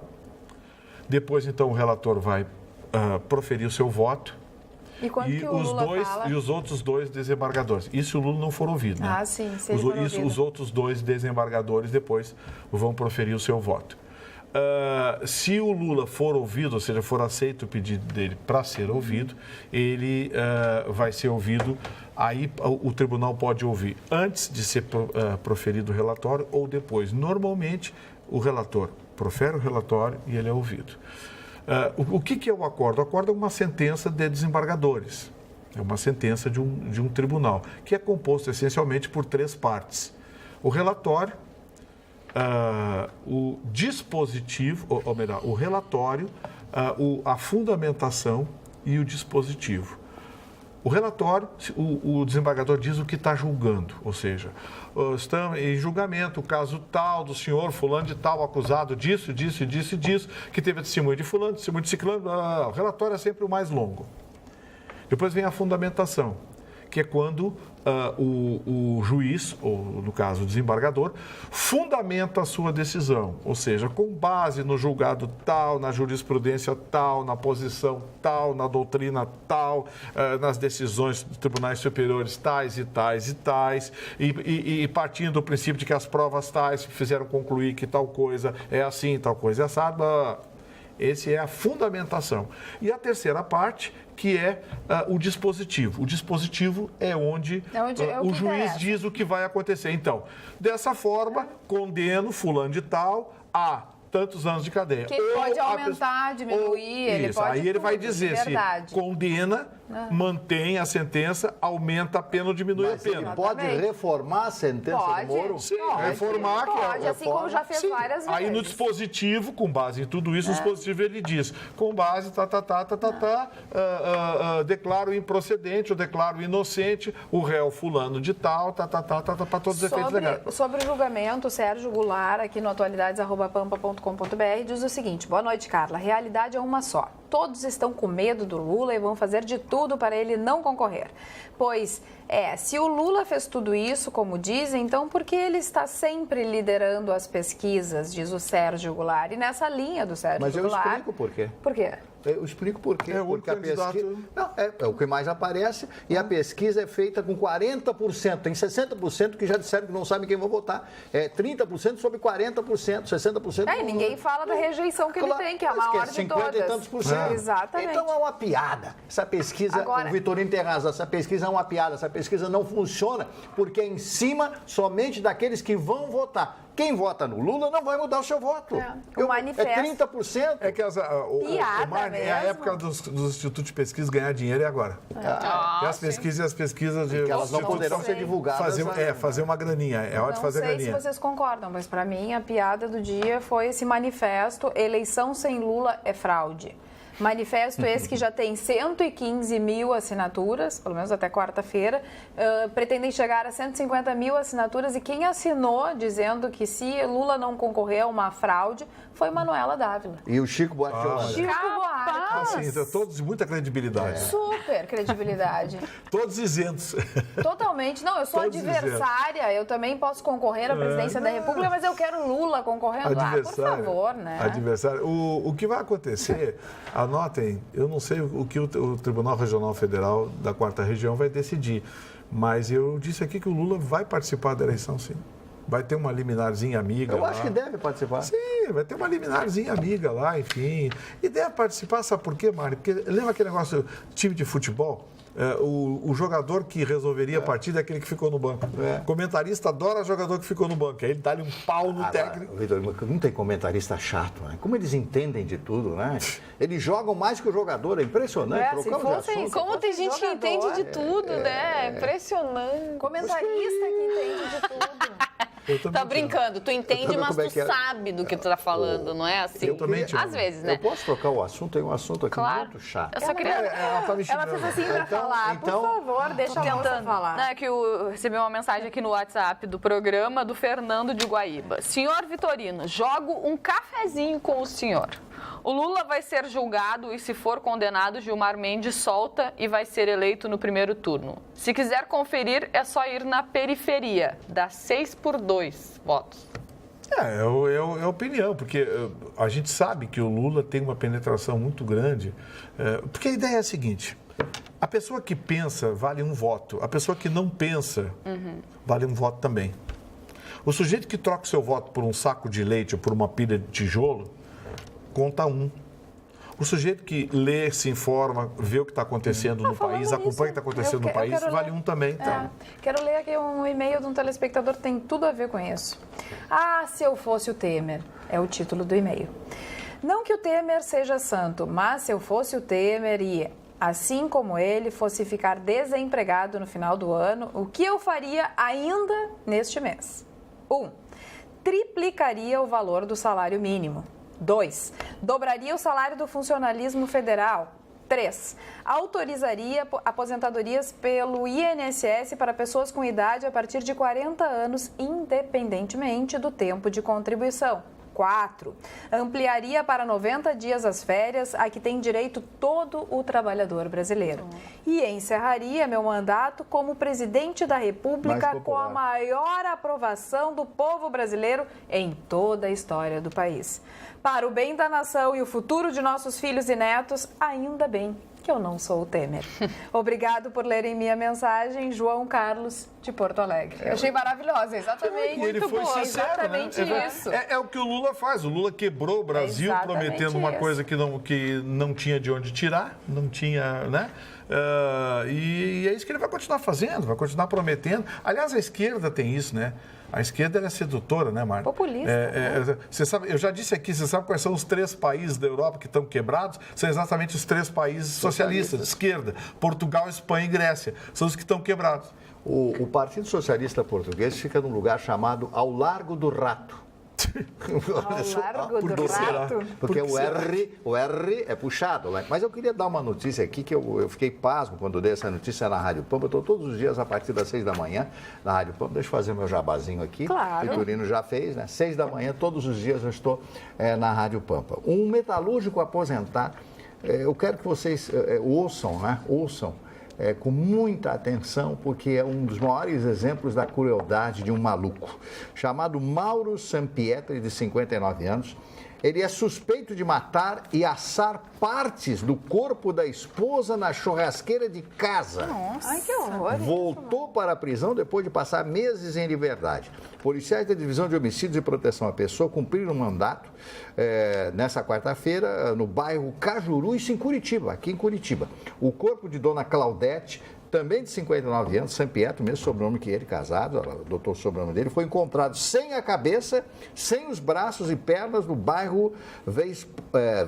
Depois, então, o relator vai proferir o seu voto. E quando que o Lula fala? E os outros 2 desembargadores. E se o Lula não for ouvido, né? Sim, se ele for ouvido. Os outros 2 desembargadores depois vão proferir o seu voto. Se o Lula for ouvido, ou seja, for aceito o pedido dele para ser ouvido, ele vai ser ouvido, aí o tribunal pode ouvir antes de ser proferido o relatório ou depois. Normalmente, o relator profere o relatório e ele é ouvido. O que é o acordo? O acordo é uma sentença de desembargadores. É uma sentença de um tribunal, que é composto essencialmente por 3 partes. O relatório, o dispositivo, ou melhor, o relatório, a fundamentação e o dispositivo. O relatório, o desembargador diz o que está julgando, ou seja, estamos em julgamento o caso tal do senhor fulano de tal, acusado disso, disso, disso e disso, que teve testemunho de fulano, testemunho de ciclano. O relatório é sempre o mais longo. Depois vem a fundamentação, que é quando o juiz, ou no caso o desembargador, fundamenta a sua decisão, ou seja, com base no julgado tal, na jurisprudência tal, na posição tal, na doutrina tal, nas decisões dos tribunais superiores tais e tais e tais, e partindo do princípio de que as provas tais fizeram concluir que tal coisa é assim, tal coisa é assada. Essa é a fundamentação. E a terceira parte, que é o dispositivo. O dispositivo é onde o juiz diz o que vai acontecer. Então, dessa forma, condeno fulano de tal a tantos anos de cadeia. Que ele pode aumentar, diminuir, ele pode. Aí ele vai dizer se condena, mantém a sentença, aumenta a pena ou diminui a pena. Ele pode reformar a sentença do Moro? Sim, reformar. Pode, assim como já fez várias vezes. Aí no dispositivo, com base em tudo isso, no dispositivo ele diz, com base, declaro improcedente, ou declaro inocente o réu fulano de tal, para todos os efeitos legais. Sobre o julgamento, o Sérgio Goulart, aqui no atualidades@pampa.com.br, diz o seguinte: boa noite, Carla. A realidade é uma só. Todos estão com medo do Lula e vão fazer de tudo para ele não concorrer. Pois, se o Lula fez tudo isso, como dizem, então por que ele está sempre liderando as pesquisas, diz o Sérgio Goulart. E nessa linha do Sérgio Goulart... Mas eu explico por quê. Por quê? Eu explico por quê. É o porque a candidato... pesquisa... Não, é o que mais aparece e a pesquisa é feita com 40%. Tem 60% que já disseram que não sabem quem vão votar. 30% sobre 40%, 60%. E ninguém fala da rejeição que ele tem, que é a maior de 50 todas. e tantos por cento. Exatamente. Então é uma piada. Essa pesquisa, Agora... o Vitorino tem razão, essa pesquisa é uma piada, essa pesquisa não funciona porque é em cima somente daqueles que vão votar. Quem vota no Lula não vai mudar o seu voto. O manifesto... É 30%. É que é a época dos institutos de pesquisa ganhar dinheiro e agora. E as pesquisas de... Que elas não poderão ser divulgadas. Fazer uma graninha. É hora de fazer graninha. Não sei se vocês concordam, mas para mim a piada do dia foi esse manifesto: eleição sem Lula é fraude. Manifesto esse que já tem 115 mil assinaturas, pelo menos até quarta-feira, pretendem chegar a 150 mil assinaturas, e quem assinou dizendo que se Lula não concorrer a uma fraude foi Manuela Dávila. E o Chico Buarque de Holanda. Chico Buarque. Assim, então, todos de muita credibilidade. Super credibilidade. Todos isentos. Totalmente. Não, eu sou Todos adversária, eu também posso concorrer à presidência da República, mas eu quero Lula concorrendo. Por favor, né? Adversário. O que vai acontecer, anotem, eu não sei o que o Tribunal Regional Federal da 4ª Região vai decidir, mas eu disse aqui que o Lula vai participar da eleição, sim. Vai ter uma liminarzinha amiga lá. Eu acho que deve participar. Sim, vai ter uma liminarzinha amiga lá, enfim. E deve participar, sabe por quê, Mário? Porque lembra aquele negócio, time de futebol? O jogador que resolveria a partida é aquele que ficou no banco. Comentarista adora jogador que ficou no banco. Aí ele dá-lhe um pau no técnico. Vitor, não tem comentarista chato, né? Como eles entendem de tudo, né? Eles jogam mais que o jogador, é impressionante. Como tem gente que entende de tudo, né? É impressionante. Comentarista que entende de tudo. Tá brincando, tu entende, mas tu sabe do que tu tá falando, não é assim? Eu também te amo. Às vezes, né? Eu posso trocar o assunto? Tem um assunto aqui muito chato. Eu só queria... Ela fez assim pra falar. Por favor, deixa a moça falar. Não, é que eu recebi uma mensagem aqui no WhatsApp do programa do Fernando de Guaíba. Senhor Vitorino, jogo um cafezinho com o senhor. O Lula vai ser julgado e, se for condenado, Gilmar Mendes solta e vai ser eleito no primeiro turno. Se quiser conferir, é só ir na periferia. Dá 6-2 votos. É opinião, porque a gente sabe que o Lula tem uma penetração muito grande. Porque a ideia é a seguinte: a pessoa que pensa vale um voto, a pessoa que não pensa vale um voto também. O sujeito que troca o seu voto por um saco de leite ou por uma pilha de tijolo, conta um. O sujeito que lê, se informa, vê o que está acontecendo no país, acompanha o que está acontecendo no país, vale um também. Então. Quero ler aqui um e-mail de um telespectador que tem tudo a ver com isso. Ah, se eu fosse o Temer, é o título do e-mail. Não que o Temer seja santo, mas se eu fosse o Temer e, assim como ele, fosse ficar desempregado no final do ano, o que eu faria ainda neste mês? 1. Triplicaria o valor do salário mínimo. 2. Dobraria o salário do funcionalismo federal. 3. Autorizaria aposentadorias pelo INSS para pessoas com idade a partir de 40 anos, independentemente do tempo de contribuição. 4. Ampliaria para 90 dias as férias a que tem direito todo o trabalhador brasileiro. E encerraria meu mandato como presidente da República com a maior aprovação do povo brasileiro em toda a história do país. Para o bem da nação e o futuro de nossos filhos e netos, ainda bem que eu não sou o Temer. Obrigado por lerem minha mensagem, João Carlos, de Porto Alegre. Eu achei maravilhosa, exatamente. Ele foi sincero, exatamente isso. É o que o Lula faz. O Lula quebrou o Brasil prometendo uma coisa que não tinha de onde tirar, não tinha, né? E é isso que ele vai continuar fazendo, vai continuar prometendo. Aliás, a esquerda tem isso, né? A esquerda é sedutora, né, Marta? Populista. Você sabe, eu já disse aqui, você sabe quais são os 3 países da Europa que estão quebrados? São exatamente os 3 países socialistas, de esquerda. Portugal, Espanha e Grécia. São os que estão quebrados. O Partido Socialista Português fica num lugar chamado Ao Largo do Rato. Ao Largo do Rato? Porque o R é puxado. Né? Mas eu queria dar uma notícia aqui, que eu fiquei pasmo quando dei essa notícia na Rádio Pampa. Eu estou todos os dias a partir das 6 da manhã na Rádio Pampa. Deixa eu fazer meu jabazinho aqui. Claro. O Vitorino já fez, né? 6 da manhã, todos os dias eu estou na Rádio Pampa. Um metalúrgico aposentado, eu quero que vocês ouçam, né? Ouçam. Com muita atenção, porque é um dos maiores exemplos da crueldade de um maluco, chamado Mauro Sampietri, de 59 anos. Ele é suspeito de matar e assar partes do corpo da esposa na churrasqueira de casa. Nossa. Ai, que horror. Voltou para a prisão depois de passar meses em liberdade. Policiais da Divisão de Homicídios e Proteção à Pessoa cumpriram um mandato nessa quarta-feira no bairro Cajuru, isso em Curitiba, aqui em Curitiba. O corpo de Dona Claudete, também de 59 anos, Sampietro, mesmo sobrenome que ele, casado, o doutor sobrenome dele, foi encontrado sem a cabeça, sem os braços e pernas no bairro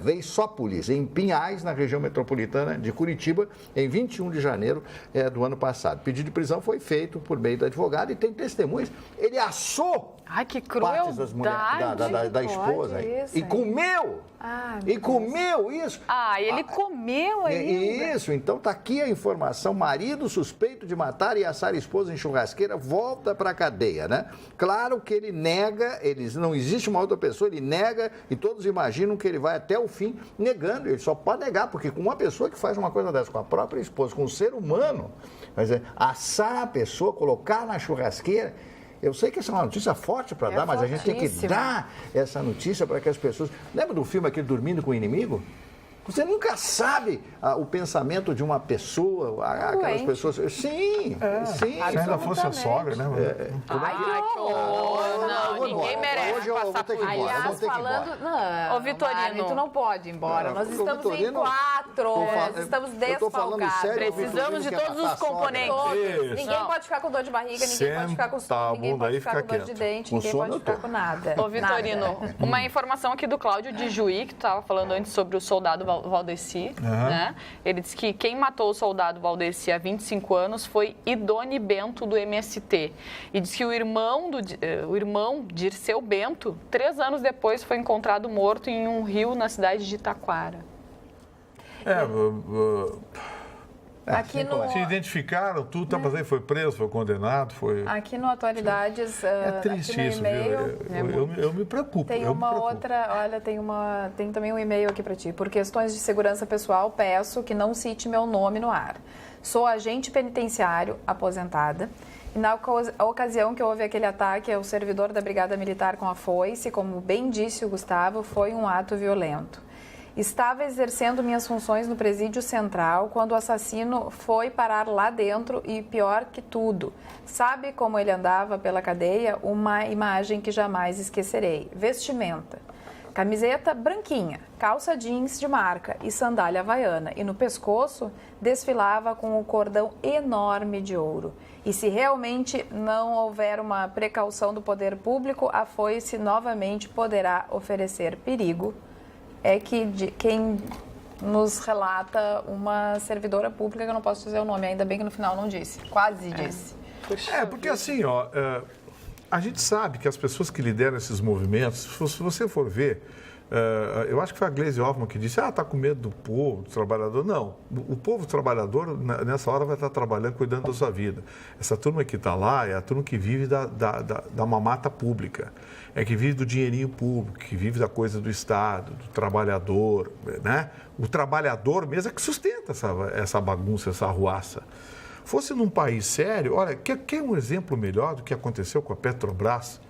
Veissópolis, em Pinhais, na região metropolitana de Curitiba, em 21 de janeiro do ano passado. O pedido de prisão foi feito por meio do advogado e tem testemunhas. Ele assou Ai, que partes das mulheres, da esposa e comeu. Comeu isso. Ele comeu ainda. Isso, então está aqui a informação. Marido suspeito de matar e assar a esposa em churrasqueira volta para a cadeia, né? Claro que ele nega, não existe uma outra pessoa, ele nega e todos imaginam que ele vai até o fim negando. Ele só pode negar, porque com uma pessoa que faz uma coisa dessa, com a própria esposa, com um ser humano, assar a pessoa, colocar na churrasqueira. Eu sei que essa é uma notícia forte para dar, mas a gente tem que dar essa notícia para que as pessoas... Lembra do filme aquele Dormindo com o Inimigo? Você nunca sabe o pensamento de uma pessoa, aquelas pessoas... Sim, sim. Se ainda fosse a sogra, né? Ai, que horror. Não, ninguém merece hoje eu passar vou ter que ir por embora. Aliás, Eu vou ter que ir embora. não, Ô, Vitorino. Mari, tu não pode ir embora. Nós estamos em 4, estamos desfalcados. Precisamos de todos os componentes. Todos. Ninguém pode ficar com dor de barriga, ninguém pode ficar com sono, ninguém pode ficar com dor de dente, ninguém pode ficar com nada. Ô, Vitorino, uma informação aqui do Cláudio de Juí, que tu estava falando antes sobre o soldado Valdeci, né? Ele disse que quem matou o soldado Valdeci há 25 anos foi Idone Bento, do MST. E diz que o irmão Dirceu Bento, 3 anos depois, foi encontrado morto em um rio na cidade de Taquara. Aqui no... Se identificaram, tudo tá fazendo, foi preso, foi condenado, foi... Aqui no Atualidades, É triste aqui no isso, e-mail, eu me preocupo. tem uma outra, olha, tem também um e-mail aqui para ti. Por questões de segurança pessoal, peço que não cite meu nome no ar. Sou agente penitenciário, aposentada, e na ocasião que houve aquele ataque ao servidor da Brigada Militar com a foice, como bem disse o Gustavo, foi um ato violento. Estava exercendo minhas funções no presídio central quando o assassino foi parar lá dentro e, pior que tudo, sabe como ele andava pela cadeia? Uma imagem que jamais esquecerei. Vestimenta. Camiseta branquinha, calça jeans de marca e sandália havaiana. E no pescoço desfilava com um cordão enorme de ouro. E se realmente não houver uma precaução do poder público, a foice novamente poderá oferecer perigo. É que quem nos relata uma servidora pública, que eu não posso dizer o nome, ainda bem que no final não disse, quase disse. Porque assim, a gente sabe que as pessoas que lideram esses movimentos, se você for ver, eu acho que foi a Gleisi Hoffmann que disse, tá com medo do povo, do trabalhador. Não, o povo trabalhador, nessa hora, vai estar trabalhando, cuidando da sua vida. Essa turma que está lá é a turma que vive da mamata pública, que vive do dinheirinho público, que vive da coisa do Estado, do trabalhador, né? O trabalhador mesmo é que sustenta essa bagunça, essa arruaça. Fosse num país sério, olha, quer um exemplo melhor do que aconteceu com a Petrobras?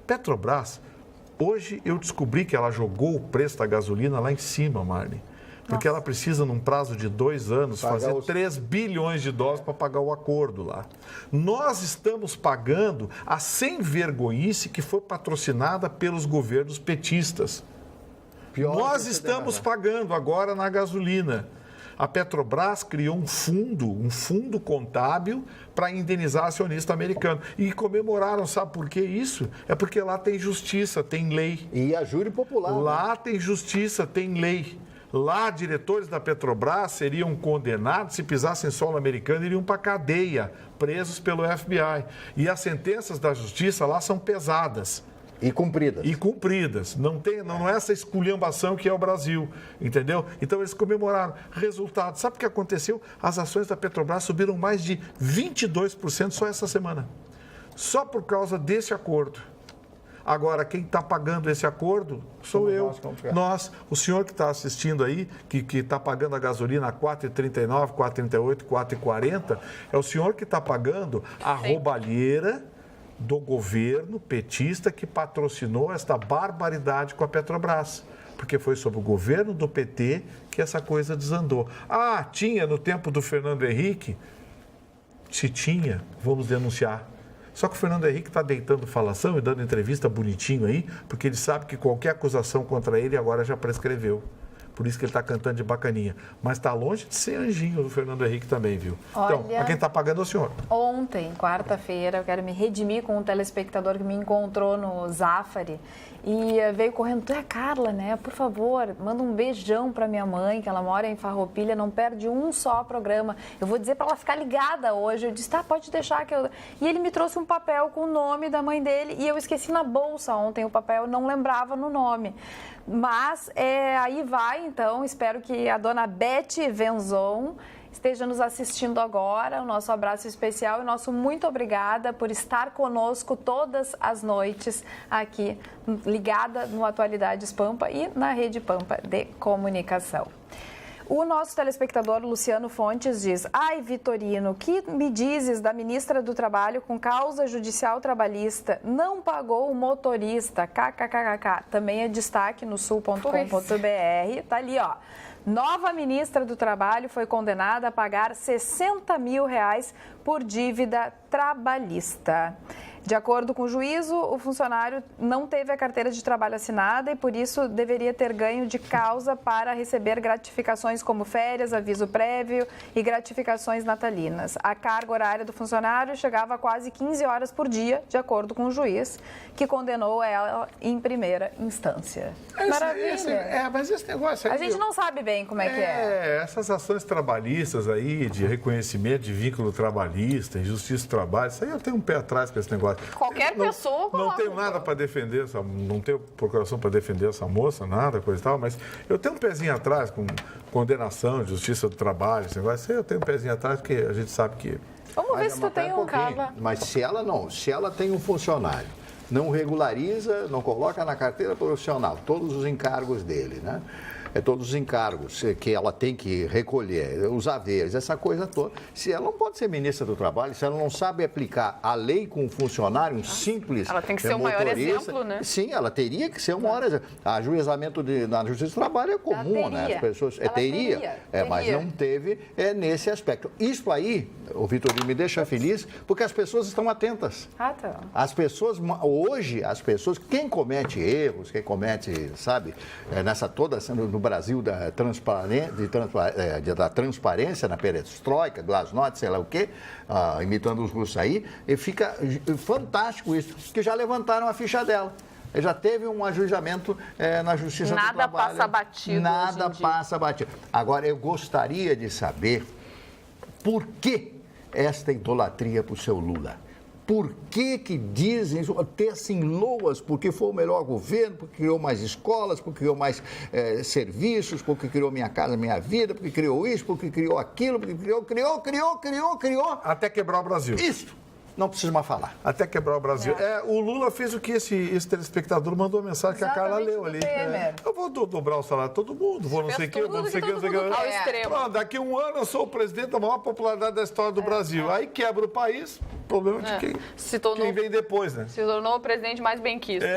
Petrobras, hoje eu descobri que ela jogou o preço da gasolina lá em cima, Marli. Porque ela precisa, num prazo de 2 anos, fazer 3 bilhões de dólares para pagar o acordo lá. Nós estamos pagando a sem-vergonhice que foi patrocinada pelos governos petistas. Nós estamos pagando agora na gasolina. A Petrobras criou um fundo contábil para indenizar acionista americano. E comemoraram, sabe por que isso? É porque lá tem justiça, tem lei. E a júri popular. Lá tem justiça, tem lei. Lá, diretores da Petrobras seriam condenados, se pisassem solo americano, iriam para a cadeia, presos pelo FBI. E as sentenças da justiça lá são pesadas. E cumpridas. E cumpridas. Não é essa esculhambação que é o Brasil, entendeu? Então, eles comemoraram. Resultado, sabe o que aconteceu? As ações da Petrobras subiram mais de 22% só essa semana. Só por causa desse acordo. Agora, quem está pagando esse acordo sou eu. Nós, o senhor que está assistindo aí, que está pagando a gasolina a R$ 4,39, R$ 4,38, R$ 4,40, é o senhor que está pagando a roubalheira do governo petista que patrocinou esta barbaridade com a Petrobras. Porque foi sob o governo do PT que essa coisa desandou. Ah, tinha no tempo do Fernando Henrique? Se tinha, vamos denunciar. Só que o Fernando Henrique está deitando falação e dando entrevista bonitinho aí, porque ele sabe que qualquer acusação contra ele agora já prescreveu. Por isso que ele está cantando de bacaninha. Mas está longe de ser anjinho do Fernando Henrique também, viu? Olha, então, para quem está pagando é o senhor. Ontem, quarta-feira, eu quero me redimir com um telespectador que me encontrou no Zafari e veio correndo. Tu é a Carla, né? Por favor, manda um beijão para minha mãe, que ela mora em Farroupilha, não perde um só programa. Eu vou dizer para ela ficar ligada hoje. Eu disse, tá, pode deixar que eu... E ele me trouxe um papel com o nome da mãe dele e eu esqueci na bolsa ontem o papel, não lembrava no nome. Mas aí vai, então, espero que a dona Beth Venzon esteja nos assistindo agora. O nosso abraço especial e nosso muito obrigada por estar conosco todas as noites aqui, ligada no Atualidades Pampa e na Rede Pampa de Comunicação. O nosso telespectador Luciano Fontes diz: ai, Vitorino, que me dizes da ministra do Trabalho com causa judicial trabalhista? Não pagou o motorista, kkkk. Também é destaque no sul.com.br, tá ali, ó. Nova ministra do Trabalho foi condenada a pagar R$60 mil por dívida trabalhista. De acordo com o juízo, o funcionário não teve a carteira de trabalho assinada e, por isso, deveria ter ganho de causa para receber gratificações como férias, aviso prévio e gratificações natalinas. A carga horária do funcionário chegava a quase 15 horas por dia, de acordo com o juiz, que condenou ela em primeira instância. Maravilha! Mas esse negócio aí... A gente não sabe bem como é que é. Essas ações trabalhistas aí, de reconhecimento de vínculo trabalhista, injustiça do trabalho, isso aí eu tenho um pé atrás com esse negócio. Qualquer pessoa... Não tenho nada para defender, não tenho procuração para defender essa moça, nada, coisa e tal, mas eu tenho um pezinho atrás com condenação de justiça do trabalho, esse negócio, eu tenho um pezinho atrás porque a gente sabe que... Vamos ver se tu tem um Carla. Mas se ela tem um funcionário, não regulariza, não coloca na carteira profissional todos os encargos dele, né? Todos os encargos que ela tem que recolher, os haveres, essa coisa toda. Se ela não pode ser ministra do Trabalho, se ela não sabe aplicar a lei com um funcionário, um simples ela tem que ser o maior exemplo, né? Sim, ela teria que ser o maior exemplo. Ajuizamento na Justiça do Trabalho é comum, né? As pessoas teria, mas não teve nesse aspecto. Isso aí, o Vitorino, me deixa feliz, porque as pessoas estão atentas. Tá. As pessoas, hoje, quem comete erros, quem comete, sabe, nessa toda, no Brasil da transparência, na perestroika, glasnost, sei lá o quê, imitando os russos aí, e fica fantástico isso, que já levantaram a ficha dela. Já teve um ajuizamento na Justiça do Trabalho. Nada passa batido. Nada passa batido. Agora, eu gostaria de saber por que esta idolatria para o seu Lula. Por que dizem isso? Tecem loas, porque foi o melhor governo, porque criou mais escolas, porque criou mais serviços, porque criou Minha Casa Minha Vida, porque criou isso, porque criou aquilo, porque criou. Até quebrar o Brasil. Isso. Não precisa mais falar. Até quebrar o Brasil. O Lula fez o que esse telespectador mandou a mensagem que a Carla leu ali. Eu vou dobrar o salário de todo mundo, vou não sei o que, não sei o que. Ao extremo. Daqui a um ano eu sou o presidente da maior popularidade da história do Brasil. Aí quebra o país, problema de quem vem depois, né? Se tornou o presidente mais benquisto.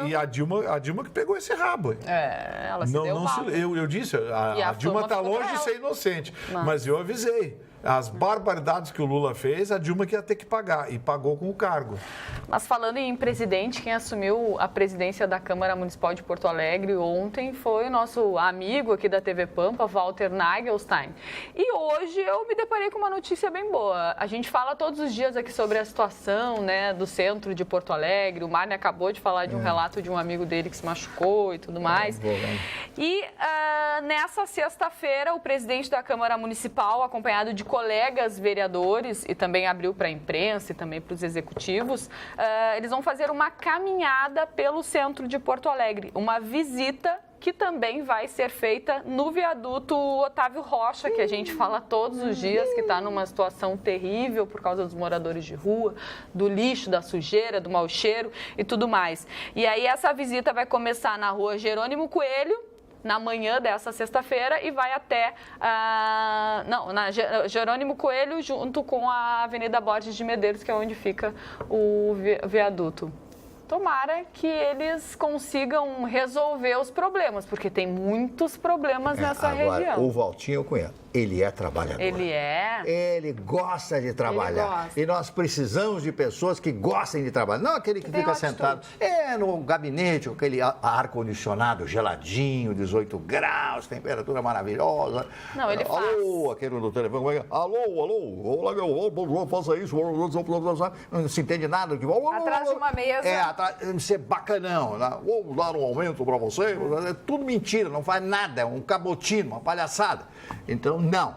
E a Dilma que pegou esse rabo. Ela se deu mal. Eu disse, a Dilma está longe de ser inocente, mas eu avisei. As barbaridades que o Lula fez, a Dilma que ia ter que pagar, e pagou com o cargo. Mas falando em presidente, quem assumiu a presidência da Câmara Municipal de Porto Alegre ontem foi o nosso amigo aqui da TV Pampa, Walter Nagelstein. E hoje eu me deparei com uma notícia bem boa. A gente fala todos os dias aqui sobre a situação, né, do centro de Porto Alegre. O Marne acabou de falar de um relato de um amigo dele que se machucou e tudo mais. E nessa sexta-feira, o presidente da Câmara Municipal, acompanhado de colegas vereadores, e também abriu para a imprensa e também para os executivos, eles vão fazer uma caminhada pelo centro de Porto Alegre, uma visita que também vai ser feita no viaduto Otávio Rocha, que a gente fala todos os dias, que está numa situação terrível por causa dos moradores de rua, do lixo, da sujeira, do mau cheiro e tudo mais. E aí essa visita vai começar na rua Jerônimo Coelho, na manhã dessa sexta-feira e vai até na Jerônimo Coelho, junto com a Avenida Borges de Medeiros, que é onde fica o viaduto. Tomara que eles consigam resolver os problemas, porque tem muitos problemas nessa região. O Valtinho eu conheço. Ele é trabalhador. Ele é? Ele gosta de trabalhar. Ele gosta. E nós precisamos de pessoas que gostem de trabalhar. Não aquele que fica sentado no gabinete, com aquele ar-condicionado geladinho, 18 graus, temperatura maravilhosa. Não, ele faz. Alô, aquele no telefone. Alô, olá, meu, faça isso. Não se entende nada. Atrás de uma mesa. Ser bacanão. Né? Vou dar um aumento para você. É tudo mentira, não faz nada. É um cabotino, uma palhaçada. Então, não.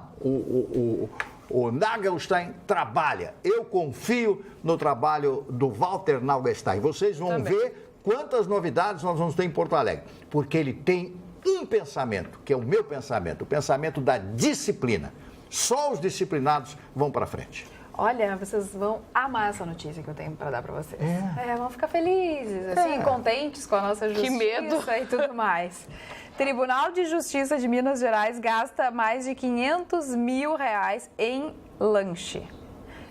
O Nagelstein trabalha. Eu confio no trabalho do Walter Nagelstein. Vocês vão ver quantas novidades nós vamos ter em Porto Alegre. Porque ele tem um pensamento, que é o meu pensamento, o pensamento da disciplina. Só os disciplinados vão para frente. Olha, vocês vão amar essa notícia que eu tenho para dar para vocês. Vão ficar felizes, assim, contentes com a nossa justiça. Que medo. E tudo mais. Tribunal de Justiça de Minas Gerais gasta mais de R$500 mil em lanche.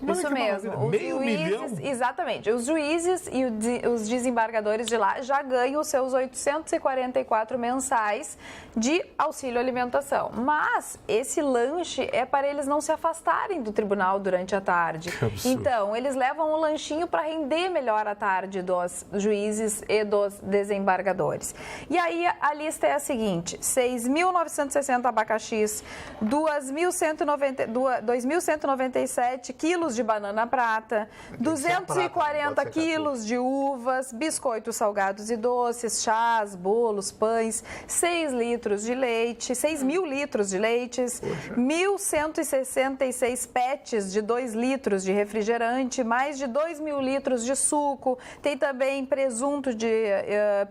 Isso mesmo. Meio milhão? Exatamente. Os juízes e os desembargadores de lá já ganham os seus 844 mensais de auxílio alimentação. Mas esse lanche é para eles não se afastarem do tribunal durante a tarde. Então, eles levam um lanchinho para render melhor a tarde dos juízes e dos desembargadores. E aí a lista é a seguinte: 6.960 abacaxis, 2.197 quilos de banana prata, 240 quilos de uvas, biscoitos salgados e doces, chás, bolos, pães, 6 litros de leite, 6.000 litros de leites, 1.166 pets de 2 litros de refrigerante, mais de 2.000 litros de suco, tem também presunto de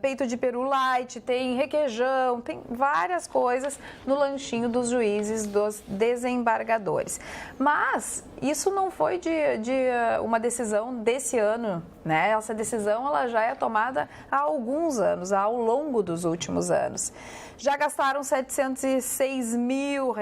peito de peru light, tem requeijão, tem várias coisas no lanchinho dos juízes, dos desembargadores. Mas isso não foi de uma decisão desse ano, né? Essa decisão ela já é tomada há alguns anos, ao longo dos últimos anos. Já gastaram R$706 mil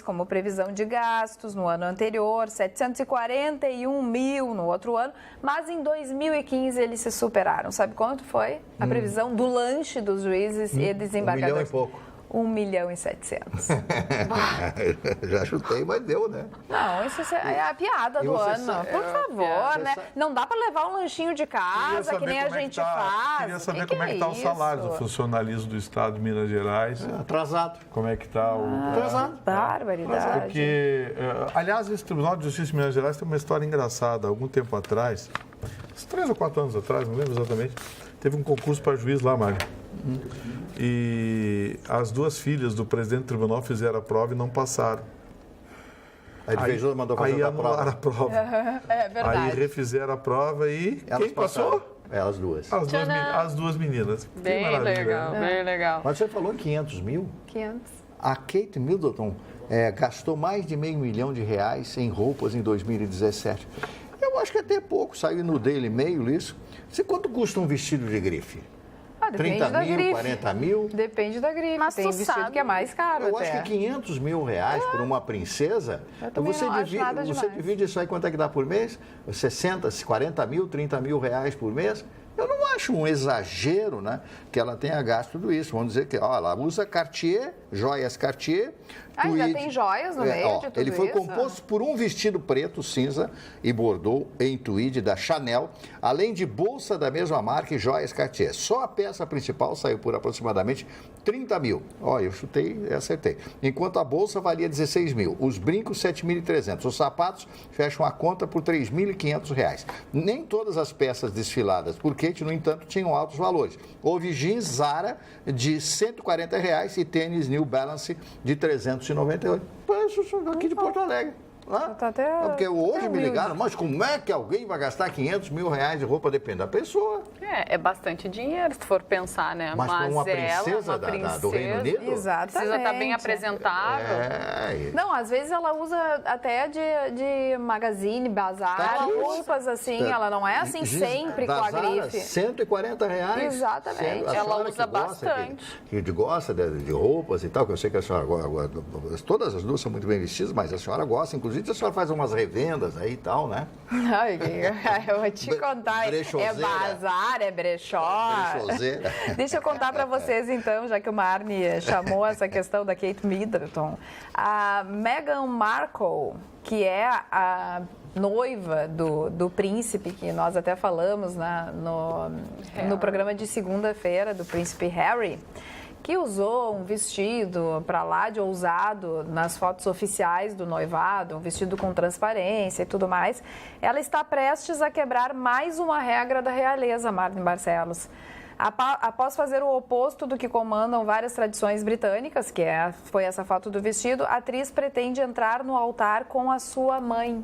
como previsão de gastos no ano anterior, 741 mil no outro ano, mas em 2015 eles se superaram. Sabe quanto foi a previsão do lanche dos juízes e desembargadores? 1 milhão e pouco. 1.700.000. Já chutei, mas deu, né? Não, isso é a piada do ano. Por favor, né? Não dá para levar um lanchinho de casa, que nem a gente faz. Queria saber como é que está o salário do funcionalismo do Estado de Minas Gerais. Atrasado. Como é que está o... Atrasado. Barbaridade. Porque, aliás, esse Tribunal de Justiça de Minas Gerais tem uma história engraçada. Algum tempo atrás, uns 3 ou 4 anos atrás, não lembro exatamente, teve um concurso para juiz lá, Mário. E as 2 filhas do presidente do tribunal fizeram a prova e não passaram. Aí mandou fazer a prova. Anularam a prova. É verdade. Aí refizeram a prova e quem passou? Elas duas. As duas meninas. Bem legal, bem legal. Mas você falou em 500 mil? 500. A Kate Middleton gastou mais de R$500 mil em roupas em 2017. Eu acho que até pouco, saiu no Daily Mail isso. Você quanto custa um vestido de grife? 30 mil, 40 mil? Depende da grife. Mas tem tu vestido sabe. que é mais caro. Eu acho que R$500 mil por uma princesa, também não acho nada você demais. divide isso aí, quanto é que dá por mês? 60, 40 mil, 30 mil reais por mês? Eu não acho um exagero, né, que ela tenha gasto tudo isso. Vamos dizer que ela usa Cartier, joias Cartier. Ainda tem joias no meio de tudo ele foi isso? composto por um vestido preto, cinza e bordô em tweed da Chanel, além de bolsa da mesma marca e joias Cartier. Só a peça principal saiu por aproximadamente 30 mil. Eu chutei e acertei. Enquanto a bolsa valia 16 mil. Os brincos, 7.300. Os sapatos fecham a conta por 3.500 reais. Nem todas as peças desfiladas por Kate, no entanto, tinham altos valores. Houve jeans Zara de 140 reais e tênis New Balance de 398. Aqui de Porto Alegre. Né? Tá até, porque hoje me humilde. ligaram, mas como é que alguém vai gastar 500 mil reais de roupa? Depende da pessoa. É bastante dinheiro, se for pensar, né? Mas para uma princesa, ela, do Reino Unido? Exatamente. Precisa estar bem apresentável. Não, às vezes ela usa até de magazine, bazar, Tá aqui. roupas assim, ela não é assim sempre com a grife. R$140. Exatamente. A Ela senhora usa que gosta bastante. Que gosta de roupas e tal, que eu sei que a senhora agora, todas as duas são muito bem vestidas, mas a senhora gosta, inclusive a senhora faz umas revendas aí e tal, né? Ai, eu vou te contar, é Brechoseira. bazar, é brechó. Brechoseira. Deixa eu contar para vocês então, já que o Marne chamou essa questão da Kate Middleton. A Meghan Markle, que é a noiva do príncipe, que nós até falamos no programa de segunda-feira, do príncipe Harry, que usou um vestido para lá de ousado nas fotos oficiais do noivado, um vestido com transparência e tudo mais, ela está prestes a quebrar mais uma regra da realeza, Martin Barcelos. Após fazer o oposto do que comandam várias tradições britânicas, que foi essa foto do vestido, a atriz pretende entrar no altar com a sua mãe.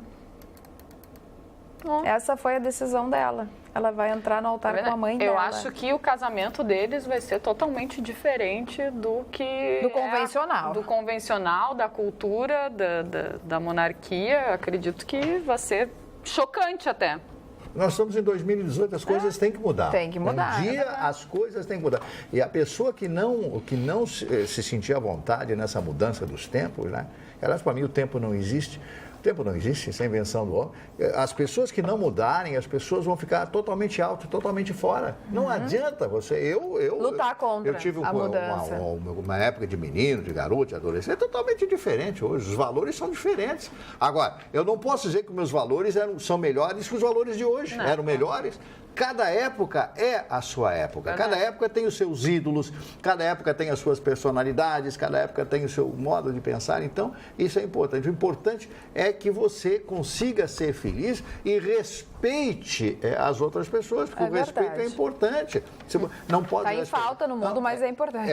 Essa foi a decisão dela. Ela vai entrar no altar com a mãe dela. Eu acho que o casamento deles vai ser totalmente diferente do que... Do convencional. Do convencional, da cultura, da monarquia. Acredito que vai ser chocante até. Nós estamos em 2018, as coisas têm que mudar. Tem que mudar. Um dia as coisas têm que mudar. E a pessoa que não se sentir à vontade nessa mudança dos tempos, né? Aliás, para mim o tempo não existe. O tempo não existe, isso é invenção do homem. As pessoas que não mudarem, as pessoas vão ficar totalmente alto, totalmente fora. Não adianta você... Lutar contra eu tive a mudança. uma época de menino, de garoto, de adolescente, é totalmente diferente hoje. Os valores são diferentes. Agora, eu não posso dizer que meus valores são melhores que os valores de hoje. Não. Eram melhores. Cada época é a sua época. Cada época tem os seus ídolos, cada época tem as suas personalidades, cada época tem o seu modo de pensar. Então, isso é importante. O importante é que você consiga ser feliz e respeite as outras pessoas, porque o respeito é importante. Você não pode... Está em falta no mundo, mas é importante.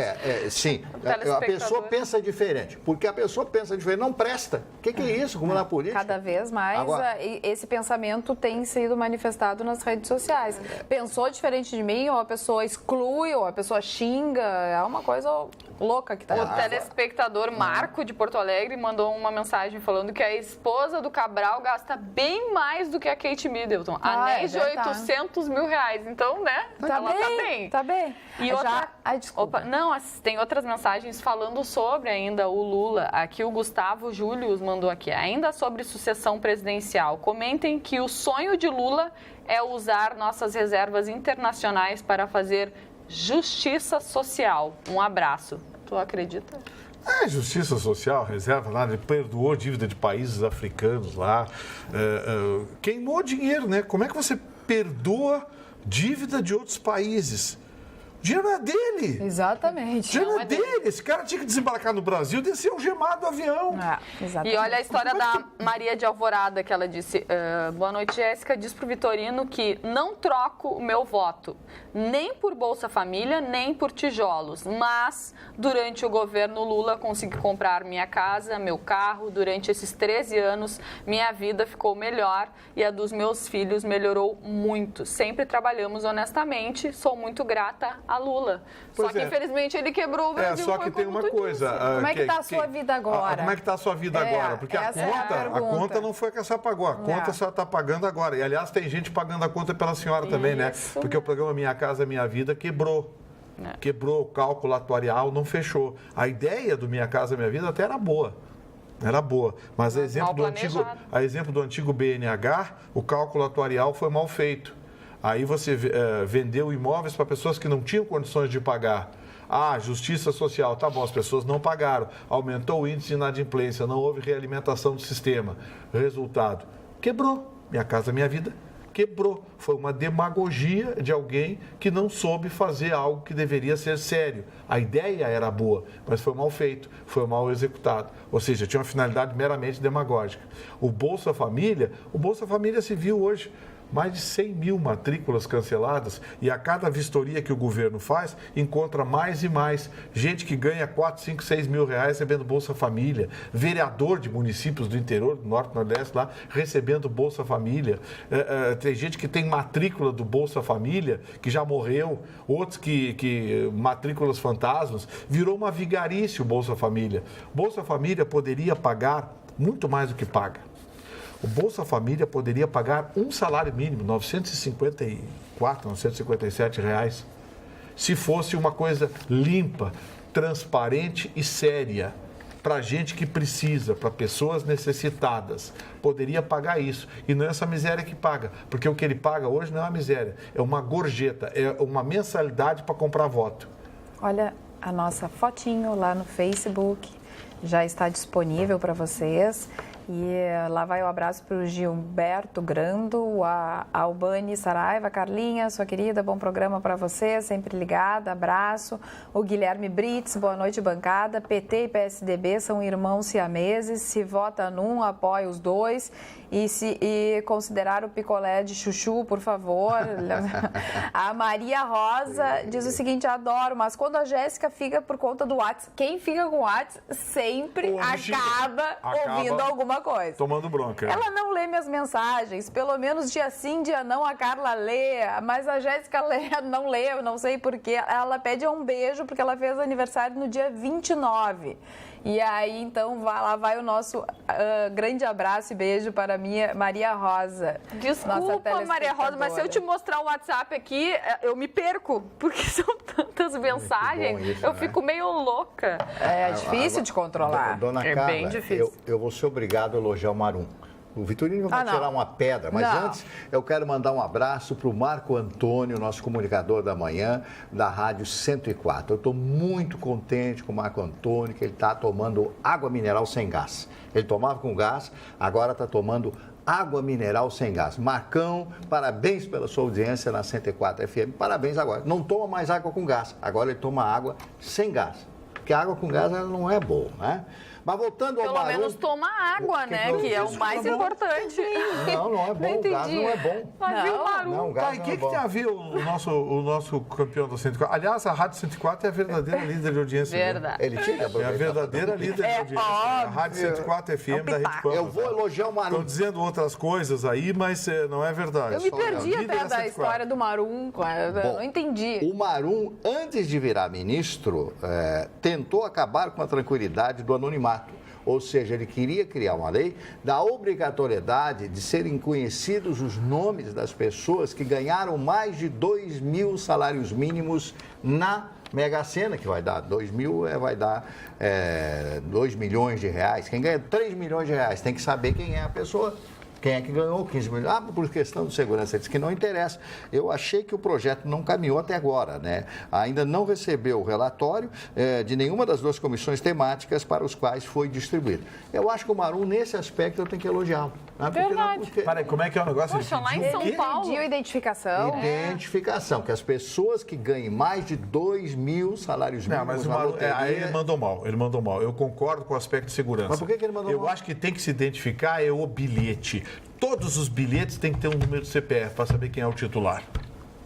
Sim. A pessoa pensa diferente. Porque a pessoa pensa diferente, não presta. O que é isso, como na política? Cada vez mais, esse pensamento tem sido manifestado nas redes sociais. Pensou diferente de mim, ou a pessoa exclui, ou a pessoa xinga, é uma coisa louca que tá O telespectador Marco de Porto Alegre mandou uma mensagem falando que a esposa do Cabral gasta bem mais do que a Kate Middleton. Anéis de 800 mil reais. Então, né? Tá bem. Tá bem. E desculpa. Não, tem outras mensagens falando sobre ainda o Lula. Aqui o Gustavo Júlio mandou aqui. Ainda sobre sucessão presidencial. Comentem que o sonho de Lula é usar nossas reservas internacionais para fazer justiça social. Um abraço. Tu acredita? Justiça social, reserva lá, ele perdoou dívida de países africanos lá, queimou dinheiro, né? Como é que você perdoa dívida de outros países? O dinheiro não é dele. Exatamente. O dinheiro não é dele. Esse cara tinha que desembarcar no Brasil e descer algemado do avião. Exatamente. E olha a história da Maria de Alvorada, que ela disse: boa noite, Jéssica. Diz pro Vitorino que não troco o meu voto, nem por Bolsa Família, nem por tijolos. Mas, durante o governo Lula, consegui comprar minha casa, meu carro. Durante esses 13 anos, minha vida ficou melhor e a dos meus filhos melhorou muito. Sempre trabalhamos honestamente. Sou muito grata a Lula. Só que, infelizmente, ele quebrou o Brasil. Só que tem uma coisa... Como é que está a sua vida agora? Como é que está a sua vida agora? Porque a conta não foi que a senhora pagou. A conta a senhora está pagando agora. E, aliás, tem gente pagando a conta pela senhora também, né? Porque o programa Minha Casa Minha Vida quebrou. Quebrou o cálculo atuarial, não fechou. A ideia do Minha Casa Minha Vida até era boa. Era boa. Mas a exemplo do antigo BNH, o cálculo atuarial foi mal feito. Aí você vendeu imóveis para pessoas que não tinham condições de pagar. Justiça social, tá bom, as pessoas não pagaram. Aumentou o índice de inadimplência, não houve realimentação do sistema. Resultado, quebrou. Minha Casa Minha Vida quebrou. Foi uma demagogia de alguém que não soube fazer algo que deveria ser sério. A ideia era boa, mas foi mal feito, foi mal executado. Ou seja, tinha uma finalidade meramente demagógica. O Bolsa Família se viu hoje mais de 100 mil matrículas canceladas e a cada vistoria que o governo faz, encontra mais e mais gente que ganha 4, 5, 6 mil reais recebendo Bolsa Família, vereador de municípios do interior, do Norte, Nordeste lá, recebendo Bolsa Família, tem gente que tem matrícula do Bolsa Família, que já morreu, outros que matrículas fantasmas, virou uma vigarice o Bolsa Família. Bolsa Família poderia pagar muito mais do que paga. O Bolsa Família poderia pagar um salário mínimo, R$ 954, R$ 957 reais, se fosse uma coisa limpa, transparente e séria, para gente que precisa, para pessoas necessitadas. Poderia pagar isso. E não é essa miséria que paga, porque o que ele paga hoje não é uma miséria, é uma gorjeta, é uma mensalidade para comprar voto. Olha, a nossa fotinho lá no Facebook já está disponível para vocês. E lá vai o abraço para o Gilberto Grando, a Albani Saraiva, Carlinha, sua querida, bom programa para você, sempre ligada, abraço. O Guilherme Brits, boa noite, bancada. PT e PSDB são irmãos siameses, se vota num, apoia os dois. E considerar o picolé de chuchu, por favor. A Maria Rosa diz o seguinte, adoro, mas quando a Jéssica fica por conta do WhatsApp, quem fica com o WhatsApp sempre acaba ouvindo alguma coisa. Tomando bronca. Ela não lê minhas mensagens, pelo menos dia sim, dia não, a Carla lê, mas a Jéssica não lê, eu não sei porquê. Ela pede um beijo porque ela fez aniversário no dia 29. E aí, então, lá vai o nosso grande abraço e beijo para a Maria Rosa. Desculpa, Maria Rosa, mas se eu te mostrar o WhatsApp aqui, eu me perco, porque são tantas mensagens, isso, eu fico meio louca. É difícil de controlar. Dona Carla, bem difícil. Eu vou ser obrigado a elogiar o Marum. O Vitorino vai tirar uma pedra, mas antes eu quero mandar um abraço para o Marco Antônio, nosso comunicador da manhã, da Rádio 104. Eu estou muito contente com o Marco Antônio, que ele está tomando água mineral sem gás. Ele tomava com gás, agora está tomando água mineral sem gás. Marcão, parabéns pela sua audiência na 104 FM. Parabéns agora. Não toma mais água com gás, agora ele toma água sem gás. Porque a água com gás ela não é boa, né? Mas voltando ao Marum... Pelo menos toma água, né? Que é o mais importante. Não é bom. O gás não é bom. Mas viu o Marum? Não, o gás E o que tem a ver o nosso campeão da 104? Aliás, a Rádio 104 é a verdadeira líder de audiência. Verdade. Ele tinha É a verdadeira líder de audiência. A Rádio 104 FM da Rede Pampa. Eu vou elogiar o Marum. Estão dizendo outras coisas aí, mas não é verdade. Eu me perdi até da história do Marum, eu não entendi. O Marum, antes de virar ministro, tentou acabar com a tranquilidade do anonimato. Ou seja, ele queria criar uma lei da obrigatoriedade de serem conhecidos os nomes das pessoas que ganharam mais de 2 mil salários mínimos na Mega Sena, que vai dar 2 mil, vai dar 2 milhões de reais. Quem ganha 3 milhões de reais tem que saber quem é a pessoa. Quem é que ganhou 15 milhões? Por questão de segurança, ele disse que não interessa. Eu achei que o projeto não caminhou até agora, né? Ainda não recebeu o relatório de nenhuma das duas comissões temáticas para os quais foi distribuído. Eu acho que o Marum, nesse aspecto, eu tenho que elogiá-lo. Né? Verdade. Peraí, como é que é o negócio? Poxa, lá em São Paulo... Pediu identificação. Identificação, que as pessoas que ganhem mais de 2 mil salários mínimos... Não, mas o Marum, aí ele mandou mal, Eu concordo com o aspecto de segurança. Mas por que ele mandou mal? Eu acho que tem que se identificar o bilhete. Todos os bilhetes têm que ter um número de CPF para saber quem é o titular.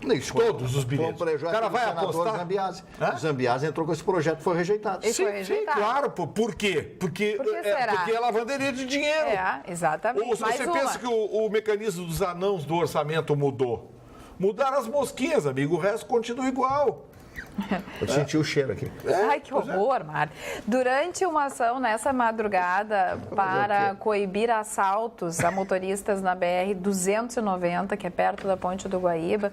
Isso, todos os bilhetes. O cara vai apostar. Zambiase. O Zambiase entrou com esse projeto, foi rejeitado. Sim, claro. Por quê? Porque é lavanderia de dinheiro. Exatamente. Ou se você pensa que o mecanismo dos anãos do orçamento mudou. Mudaram as mosquinhas, amigo. O resto continua igual. Eu senti o cheiro aqui. Ai, que horror, Mário. Durante uma ação nessa madrugada para coibir assaltos a motoristas na BR-290, que é perto da Ponte do Guaíba,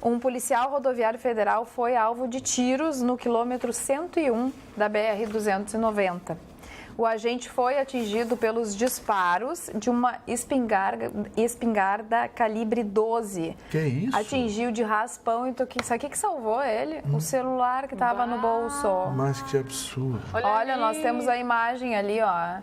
um policial rodoviário federal foi alvo de tiros no quilômetro 101 da BR-290. O agente foi atingido pelos disparos de uma espingarda calibre 12. Que isso? Atingiu de raspão e toquinho. Isso aqui que salvou ele? O celular que estava no bolso. Mas que absurdo. Olha, nós temos a imagem ali, ó.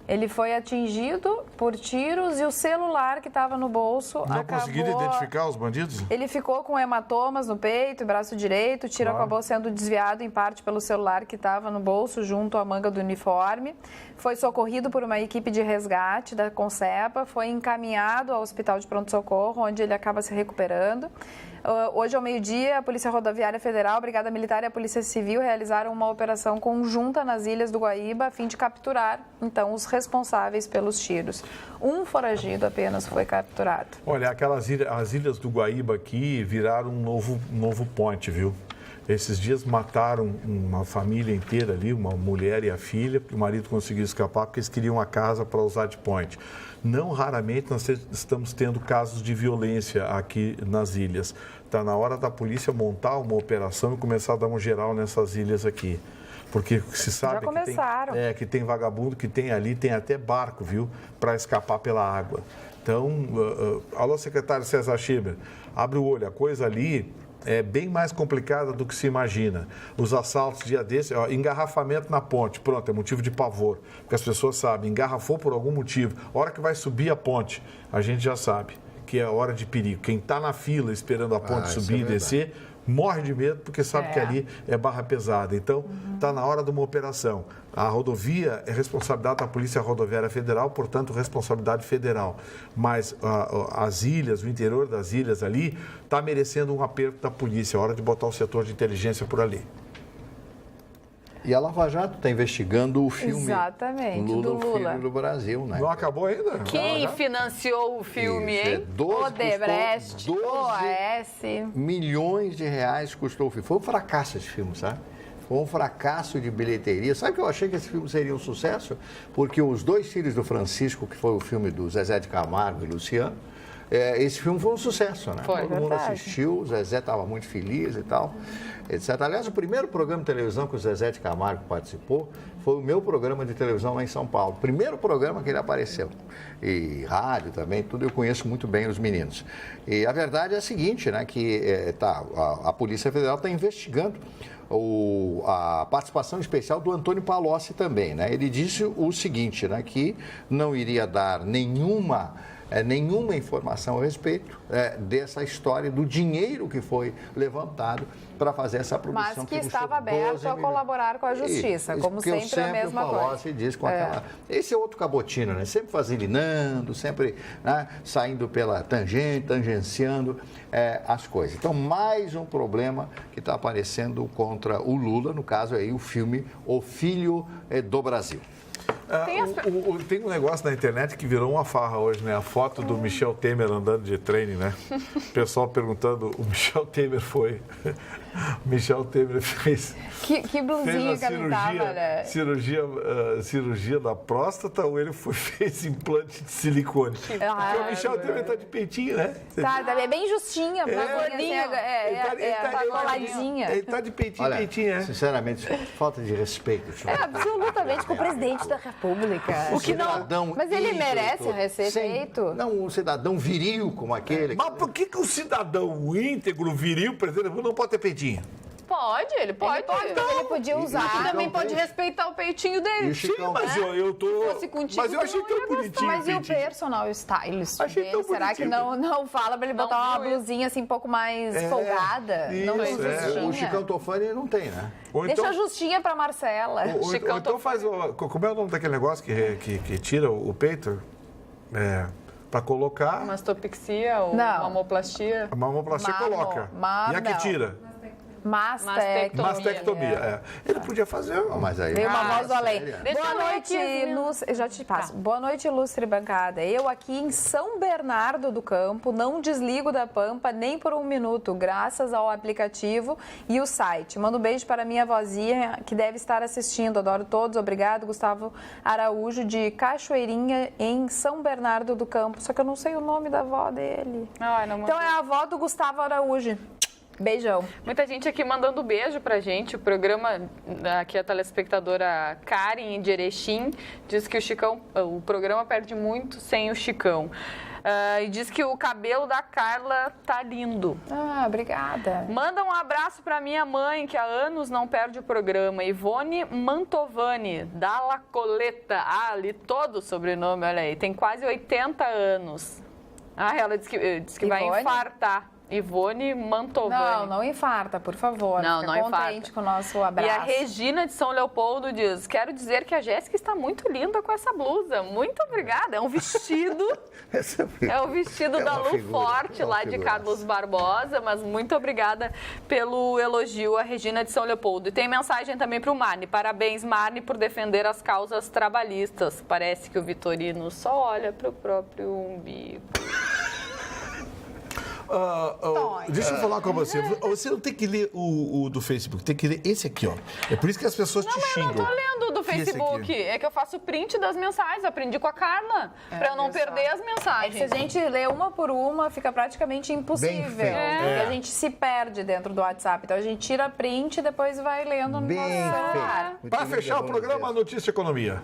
Ele foi atingido por tiros e o celular que estava no bolso Não conseguiram identificar os bandidos? Ele ficou com hematomas no peito e braço direito. O tiro acabou sendo desviado em parte pelo celular que estava no bolso junto à manga do uniforme. Foi socorrido por uma equipe de resgate da Concepa. Foi encaminhado ao hospital de pronto-socorro, onde ele acaba se recuperando. Hoje, ao meio-dia, a Polícia Rodoviária Federal, a Brigada Militar e a Polícia Civil realizaram uma operação conjunta nas Ilhas do Guaíba a fim de capturar, então, os responsáveis pelos tiros. Um foragido apenas foi capturado. Olha, as Ilhas do Guaíba aqui viraram um novo point, viu? Esses dias mataram uma família inteira ali, uma mulher e a filha, porque o marido conseguiu escapar porque eles queriam a casa para usar de point. Não raramente nós estamos tendo casos de violência aqui nas ilhas. Está na hora da polícia montar uma operação e começar a dar um geral nessas ilhas aqui. Porque se sabe que tem vagabundo, que tem ali, tem até barco, viu, para escapar pela água. Então, alô, secretário César Schieber, abre o olho, a coisa ali é bem mais complicada do que se imagina. Os assaltos, dia desse, engarrafamento na ponte, pronto, é motivo de pavor, porque as pessoas sabem, engarrafou por algum motivo. A hora que vai subir a ponte, a gente já sabe que é hora de perigo. Quem está na fila esperando a ponte subir e descer, morre de medo porque sabe que ali é barra pesada. Então, está na hora de uma operação. A rodovia é responsabilidade da Polícia Rodoviária Federal, portanto, responsabilidade federal. Mas as ilhas, o interior das ilhas ali, está merecendo um aperto da polícia. É hora de botar o setor de inteligência por ali. E a Lava Jato está investigando o filme Lula, do Lula, o Filho do Brasil, né? Não acabou ainda? Quem financiou o filme, hein? Odebrecht, 12 milhões de reais custou o filme. Foi um fracasso esse filme, sabe? Foi um fracasso de bilheteria. Sabe que eu achei que esse filme seria um sucesso? Porque Os Dois Filhos do Francisco, que foi o filme do Zezé de Camargo e Luciano, esse filme foi um sucesso, né? Foi, todo mundo assistiu, o Zezé estava muito feliz e tal, etc. Aliás, o primeiro programa de televisão que o Zezé de Camargo participou foi o meu programa de televisão lá em São Paulo. Primeiro programa que ele apareceu. E rádio também, tudo, eu conheço muito bem os meninos. E a verdade é a seguinte, né? Que a Polícia Federal está investigando a participação especial do Antônio Palocci também, né? Ele disse o seguinte, né? Que não iria dar nenhuma informação a respeito dessa história do dinheiro que foi levantado para fazer essa produção. Mas que estava aberto a colaborar com a justiça, como sempre a mesma coisa. Diz com aquela... Esse é outro cabotino, né? Sempre vaselinando, sempre, né, saindo pela tangente, tangenciando as coisas. Então, mais um problema que está aparecendo contra o Lula, no caso aí o filme O Filho do Brasil. Tem um negócio na internet que virou uma farra hoje, né? A foto do Michel Temer andando de trem, né? O pessoal perguntando, o Michel Temer foi... O Michel Temer fez... Que blusinha que ele tava, né? Cirurgia da próstata ou ele fez implante de silicone? Porque o Michel Temer tá de peitinho, né? Tá bem justinha, tá coladinha. Ele tá de peitinho, Olha, peitinho, sinceramente, falta de respeito. Absolutamente, com o presidente da República. O que não... Mas ele merece respeito? Não, um cidadão viril como aquele. Mas por que o cidadão íntegro, viril, presidente, não pode ter peitinho? Pode, ele pode. Ele podia usar. Ele também pode respeitar o peitinho dele. Sim, mas eu tô... Mas eu achei tão bonitinho. Mas e o personal stylist dele? Será que não fala pra ele botar uma blusinha assim um pouco mais folgada? Não tão justinha? O Chicão Tofani não tem, né? Deixa a justinha pra Marcela. Então faz o... Como é o nome daquele negócio que tira o peito? Para colocar... Mastopexia ou mamoplastia? A mamoplastia coloca. E a que tira? Mastectomia. Ele podia fazer. Mas aí... Veio uma voz do além. Boa noite, ilustre... Já te passo. Boa noite, ilustre bancada. Eu aqui em São Bernardo do Campo não desligo da Pampa nem por um minuto, graças ao aplicativo e o site. Mando um beijo para minha vozinha que deve estar assistindo. Adoro todos. Obrigado, Gustavo Araújo, de Cachoeirinha, em São Bernardo do Campo. Só que eu não sei o nome da avó dele. Então é a avó do Gustavo Araújo. Beijão. Muita gente aqui mandando beijo pra gente. O programa, aqui a telespectadora Karen de Erechim diz que o programa perde muito sem o Chicão. E diz que o cabelo da Carla tá lindo. Ah, obrigada. Manda um abraço pra minha mãe, que há anos não perde o programa. Ivone Mantovani, Dalla Coletta. Ah, li todo o sobrenome, olha aí. Tem quase 80 anos. Ah, ela diz que vai infartar. Ivone Mantovani. Não infarta, por favor. Não Fica contente infarta. com o nosso abraço. E a Regina de São Leopoldo diz: quero dizer que a Jéssica está muito linda com essa blusa. Muito obrigada. É um vestido. É o vestido da Lu Forte, lá de Carlos Barbosa. Mas muito obrigada pelo elogio, a Regina de São Leopoldo. E tem mensagem também para o Marne. Parabéns, Marne, por defender as causas trabalhistas. Parece que o Vitorino só olha para o próprio umbigo. Deixa eu falar com você. Você não tem que ler o do Facebook, tem que ler esse aqui, ó. É por isso que as pessoas te xingam. Eu não tô lendo do Facebook. É que eu faço print das mensagens. Aprendi com a Carla. Pra eu não perder as mensagens. Se a gente lê uma por uma, fica praticamente impossível. Porque a gente se perde dentro do WhatsApp. Então a gente tira print e depois vai lendo no nosso celular. Para fechar o programa, a Notícia Economia.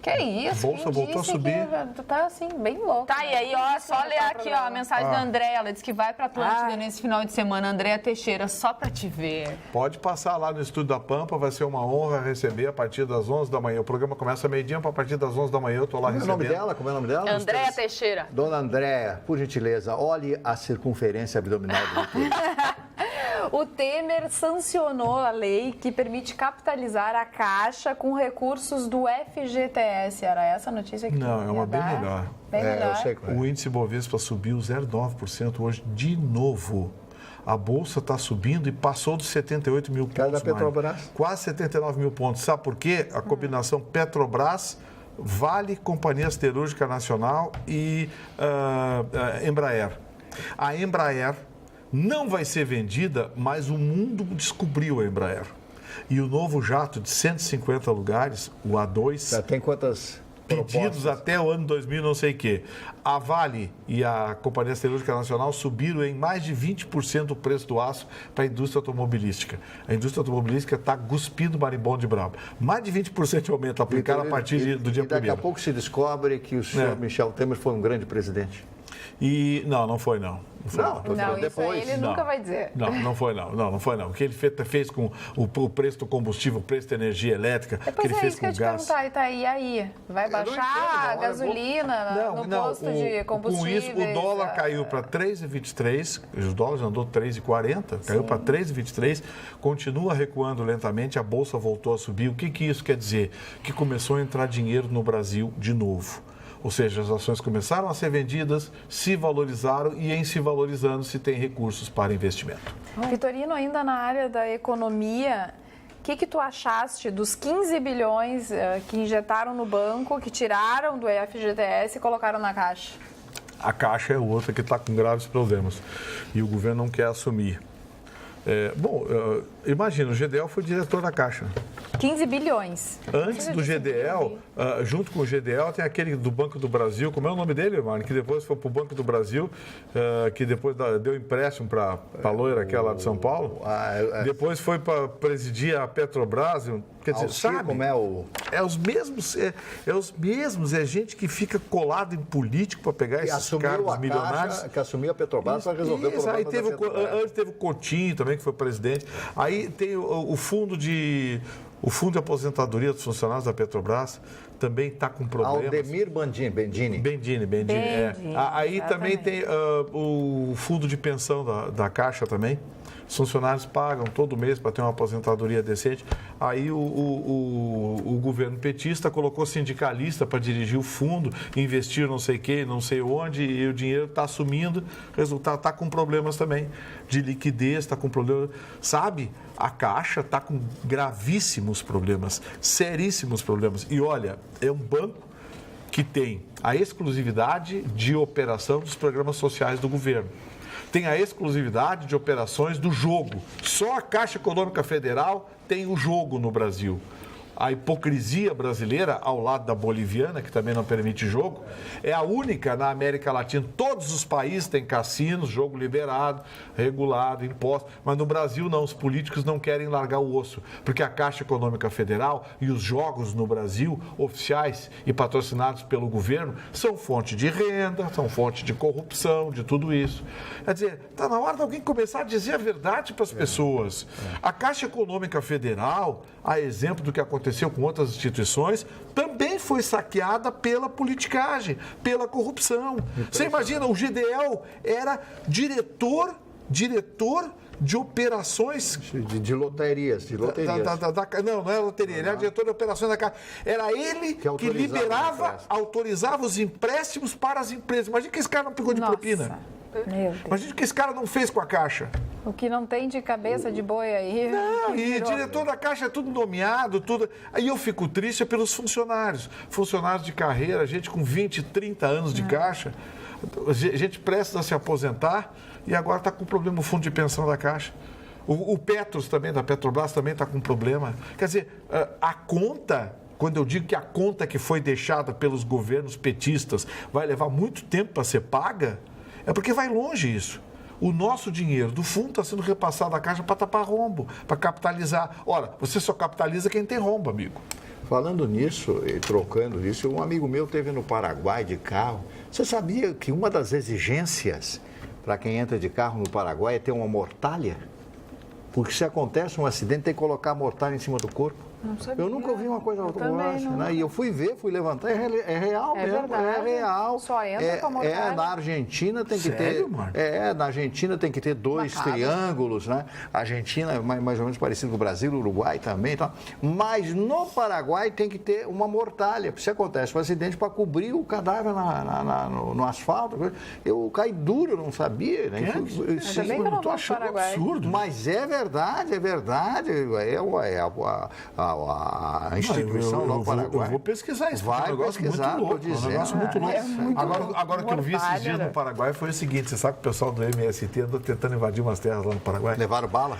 Que isso? Bolsa voltou a subir. Tá assim, bem louco. Tá, e aí, ó, só ler aqui, ó, a mensagem da Andréia. Ela disse que vai pra Atlântida nesse final de semana. Andréia Teixeira, só pra te ver. Pode passar lá no Estúdio da Pampa, vai ser uma honra receber a partir das 11 da manhã. O programa começa meio-dia, a partir das 11 da manhã eu tô lá recebendo. Como é o nome dela? Andréia Teixeira. Dona Andréia, por gentileza, olhe a circunferência abdominal do Vitor. O Temer sancionou a lei que permite capitalizar a Caixa com recursos do FGTS. Era essa a notícia que Não, é uma bem melhor. Bem melhor. Eu sei qual é. O índice Bovespa subiu 0,9% hoje de novo. A Bolsa está subindo e passou dos 78 mil pontos. Cara da Petrobras. Quase 79 mil pontos. Sabe por quê? A combinação Petrobras, Vale, Companhia Siderúrgica Nacional e Embraer. A Embraer não vai ser vendida, mas o mundo descobriu a Embraer. E o novo jato de 150 lugares, o A2... Já tem quantas pedidos propostas? até o ano 2000, não sei o quê. A Vale e a Companhia Siderúrgica Nacional subiram em mais de 20% o preço do aço para a indústria automobilística. A indústria automobilística está cuspindo marimbondo de brabo. Mais de 20% de aumento aplicado a partir do dia 1º. Daqui a pouco se descobre que o senhor Michel Temer foi um grande presidente. E não foi não. Não, depois. Isso aí ele nunca vai dizer. Não foi não. O que ele fez com o preço do combustível, o preço da energia elétrica, o que ele fez com o gás. E aí? Vai baixar a gasolina no posto de combustível? Com isso, o dólar caiu para 3,23, o dólar já andou 3,40, caiu para 3,23, continua recuando lentamente, a Bolsa voltou a subir. O que isso quer dizer? Que começou a entrar dinheiro no Brasil de novo. Ou seja, as ações começaram a ser vendidas, se valorizaram e em se valorizando se tem recursos para investimento. Vitorino, ainda na área da economia, o que tu achaste dos 15 bilhões que injetaram no banco, que tiraram do FGTS e colocaram na Caixa? A Caixa é outra que está com graves problemas e o governo não quer assumir. Imagina, o GDL foi diretor da Caixa. 15 bilhões. Antes do GDL, junto com o GDL, tem aquele do Banco do Brasil, como é o nome dele, Marne? Que depois foi para o Banco do Brasil, que depois deu empréstimo para a loira, aquela de São Paulo. Depois foi para presidir a Petrobras. Quer dizer, sabe? Como é o... É os mesmos, é gente que fica colado em político para pegar esses cargos milionários. Caixa, que assumiu a Petrobras para resolver o problema aí teve antes teve o Coutinho também, que foi presidente. Aí tem o fundo de aposentadoria dos funcionários da Petrobras, também está com problemas. Aldemir Bendini. Aí também tem o fundo de pensão da Caixa também. Os funcionários pagam todo mês para ter uma aposentadoria decente. Aí o governo petista colocou sindicalista para dirigir o fundo, investir não sei quê, não sei onde, e o dinheiro está sumindo. O resultado está com problemas também de liquidez, está com problemas. Sabe, a Caixa está com gravíssimos problemas, seríssimos problemas. E olha, é um banco que tem a exclusividade de operação dos programas sociais do governo. Tem a exclusividade de operações do jogo. Só a Caixa Econômica Federal tem o jogo no Brasil. a hipocrisia brasileira, ao lado da boliviana, que também não permite jogo, é a única na América Latina. Todos os países têm cassinos, jogo liberado, regulado, imposto, mas no Brasil não, os políticos não querem largar o osso, porque a Caixa Econômica Federal e os jogos no Brasil, oficiais e patrocinados pelo governo, são fonte de renda, são fonte de corrupção, de tudo isso. Quer dizer, está na hora de alguém começar a dizer a verdade para as pessoas. A Caixa Econômica Federal, a exemplo do que aconteceu com outras instituições, também foi saqueada pela politicagem, pela corrupção. Você imagina, o GDL era diretor de operações... De loterias. Não era loteria, ele era diretor de operações da Caixa. Era ele que liberava, autorizava os empréstimos para as empresas. Imagina que esse cara não pegou de propina. Meu Deus. Imagina o que esse cara não fez com a Caixa. O que não tem de cabeça de boi aí. Não, e diretor da Caixa é tudo nomeado, tudo. Aí eu fico triste pelos funcionários. Funcionários de carreira, gente com 20, 30 anos de Caixa, gente prestes a se aposentar e agora está com problema no fundo de pensão da Caixa. O Petros também, da Petrobras, também está com problema. Quer dizer, a conta... Quando eu digo que a conta que foi deixada pelos governos petistas vai levar muito tempo para ser paga, é porque vai longe isso. O nosso dinheiro do fundo está sendo repassado à Caixa para tapar rombo, para capitalizar. Ora, você só capitaliza quem tem rombo, amigo. Falando nisso e trocando isso, um amigo meu esteve no Paraguai de carro. Você sabia que uma das exigências para quem entra de carro no Paraguai é ter uma mortalha? Porque se acontece um acidente, tem que colocar a mortalha em cima do corpo. Não sabia. Eu nunca ouvi uma coisa como essa, não. né? E eu fui levantar, é real mesmo, verdade. é real. Só entra com a mortalha. Na Argentina tem que Sério, Marcos? na Argentina tem que ter 2 triângulos, né? A Argentina é mais ou menos parecido com o Brasil, o Uruguai também, tá? Mas no Paraguai tem que ter uma mortalha. Se acontece um acidente, para cobrir o cadáver no asfalto. Eu caí duro, eu não sabia, né? Ainda bem que eu não vou pro Paraguai. Absurdo. Mas é verdade. A instituição lá no Paraguai. Eu vou pesquisar isso. Vai é um negócio pesquisar, muito louco. tô dizendo. É um negócio muito louco. Agora o que eu vi esses dias Mortalha. no Paraguai foi o seguinte: você sabe que o pessoal do MST andou tentando invadir umas terras lá no Paraguai? Levaram bala?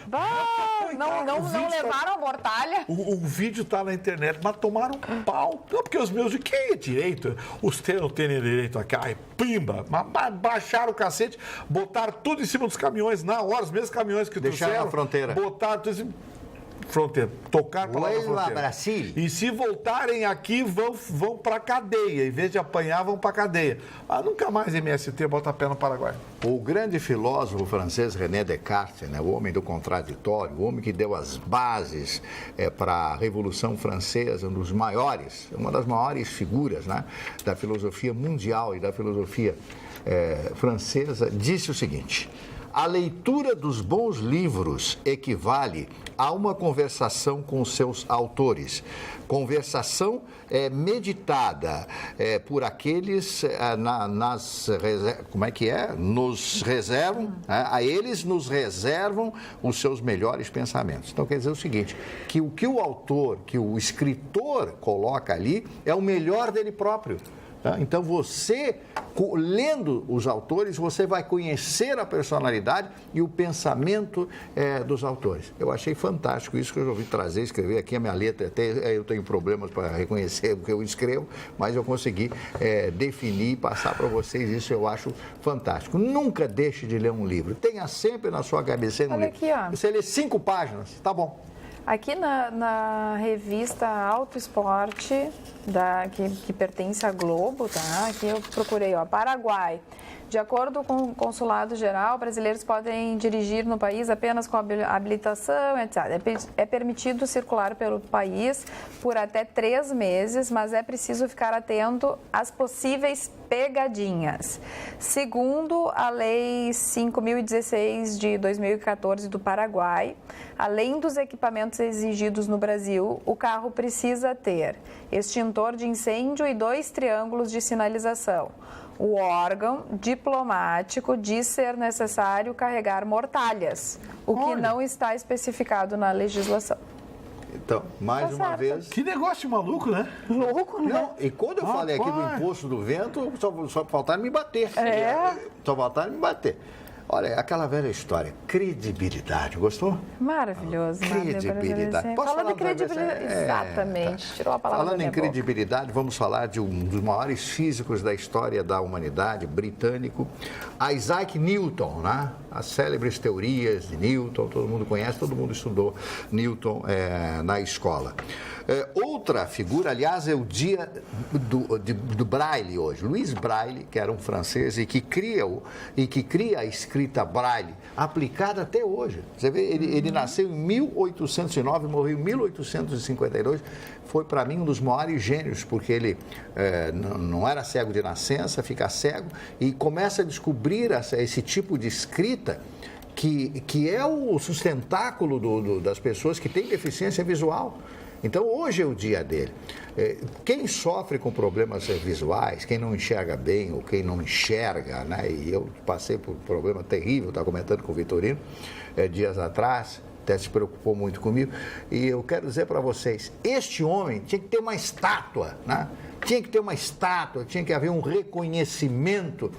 Não levaram a mortalha? O vídeo tá na internet, mas tomaram um pau. Não, porque os meus de quem é direito? Os teus não têm direito aqui. Ai, pimba! Mas baixaram o cacete, botaram tudo em cima dos caminhões, na hora, os mesmos caminhões que deixaram trouxeram. na fronteira. Botaram tudo em cima. Fronteira, tocar para lá na Vuelva fronteira. Brasil. E se voltarem aqui, vão para cadeia. Em vez de apanhar, vão para cadeia. Nunca mais MST bota pé no Paraguai. O grande filósofo francês René Descartes, né, o homem do contraditório, o homem que deu as bases para a Revolução Francesa, uma das maiores figuras, né, da filosofia mundial e da filosofia francesa, disse o seguinte: a leitura dos bons livros equivale a uma conversação com seus autores. Conversação meditada por aqueles nos reservam, a eles nos reservam os seus melhores pensamentos. Então quer dizer o seguinte, que o que o autor, que o escritor coloca ali é o melhor dele próprio. Então você, lendo os autores, você vai conhecer a personalidade e o pensamento dos autores. Eu achei fantástico isso que eu resolvi trazer, escrever aqui a minha letra. Até eu tenho problemas para reconhecer o que eu escrevo, mas eu consegui definir e passar para vocês. Isso eu acho fantástico. Nunca deixe de ler um livro. Tenha sempre na sua cabeceira um livro. Aqui, ó. Você lê 5 páginas, tá bom. Aqui na revista Auto Esporte, que pertence à Globo, tá? Aqui eu procurei, Paraguai. De acordo com o Consulado Geral, brasileiros podem dirigir no país apenas com habilitação, etc. É permitido circular pelo país por até 3 meses, mas é preciso ficar atento às possíveis pegadinhas. Segundo a Lei 5.016 de 2014 do Paraguai, além dos equipamentos exigidos no Brasil, o carro precisa ter extintor de incêndio e 2 triângulos de sinalização. O órgão diplomático diz ser necessário carregar mortalhas, o que não está especificado na legislação. Então, mais uma vez... Que negócio maluco, né? Louco, né? Não, e quando eu falei aqui do imposto do vento, só faltaram me bater. Só faltaram me bater. Olha, aquela velha história, credibilidade, gostou? Maravilhoso. Credibilidade. Posso falar de credibilidade? Exatamente, Tá. tirou a palavra Falando da minha em credibilidade, vamos falar de um dos maiores físicos da história da humanidade, britânico, Isaac Newton, né? As célebres teorias de Newton, todo mundo conhece, todo mundo estudou Newton na escola. Outra figura, aliás, é o dia do Braille hoje. Louis Braille, que era um francês e que cria a escrita Braille, aplicada até hoje. Você vê, ele nasceu em 1809, morreu em 1852. Foi, para mim, um dos maiores gênios, porque ele não era cego de nascença, fica cego e começa a descobrir esse tipo de escrita que é o sustentáculo das pessoas que têm deficiência visual. Então, hoje é o dia dele. Quem sofre com problemas visuais, quem não enxerga bem ou quem não enxerga, né? E eu passei por um problema terrível, estava comentando com o Vitorino dias atrás, até se preocupou muito comigo, e eu quero dizer para vocês, este homem tinha que ter uma estátua, né? Tinha que ter uma estátua, tinha que haver um reconhecimento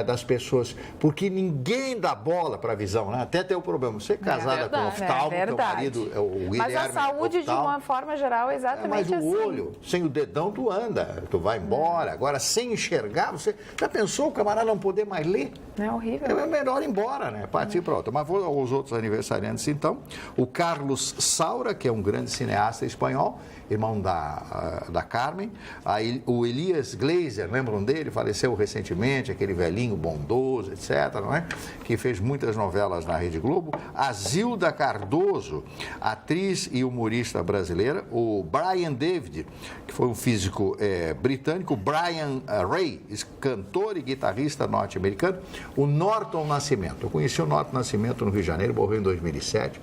das pessoas, porque ninguém dá bola para a visão, né? Até tem o problema. Você é casada com um oftalmo, teu marido é o Guilherme. Mas a saúde, de uma forma geral, é exatamente assim. Mas o olho, sem o dedão, tu anda, tu vai embora. Agora, sem enxergar, você já pensou o camarada não poder mais ler? É horrível. É melhor ir embora, né? Partir para outra. Mas vou aos outros aniversariantes, então. O Carlos Saura, que é um grande cineasta espanhol, irmão da Carmen. Aí o Elias Glazer, lembram dele? Faleceu recentemente, aquele velhinho bondoso, etc., não é? Que fez muitas novelas na Rede Globo. A Zilda Cardoso, atriz e humorista brasileira. O Brian David, que foi um físico britânico. O Brian Ray, cantor e guitarrista norte-americano. O Norton Nascimento. Eu conheci o Norton Nascimento no Rio de Janeiro, morreu em 2007.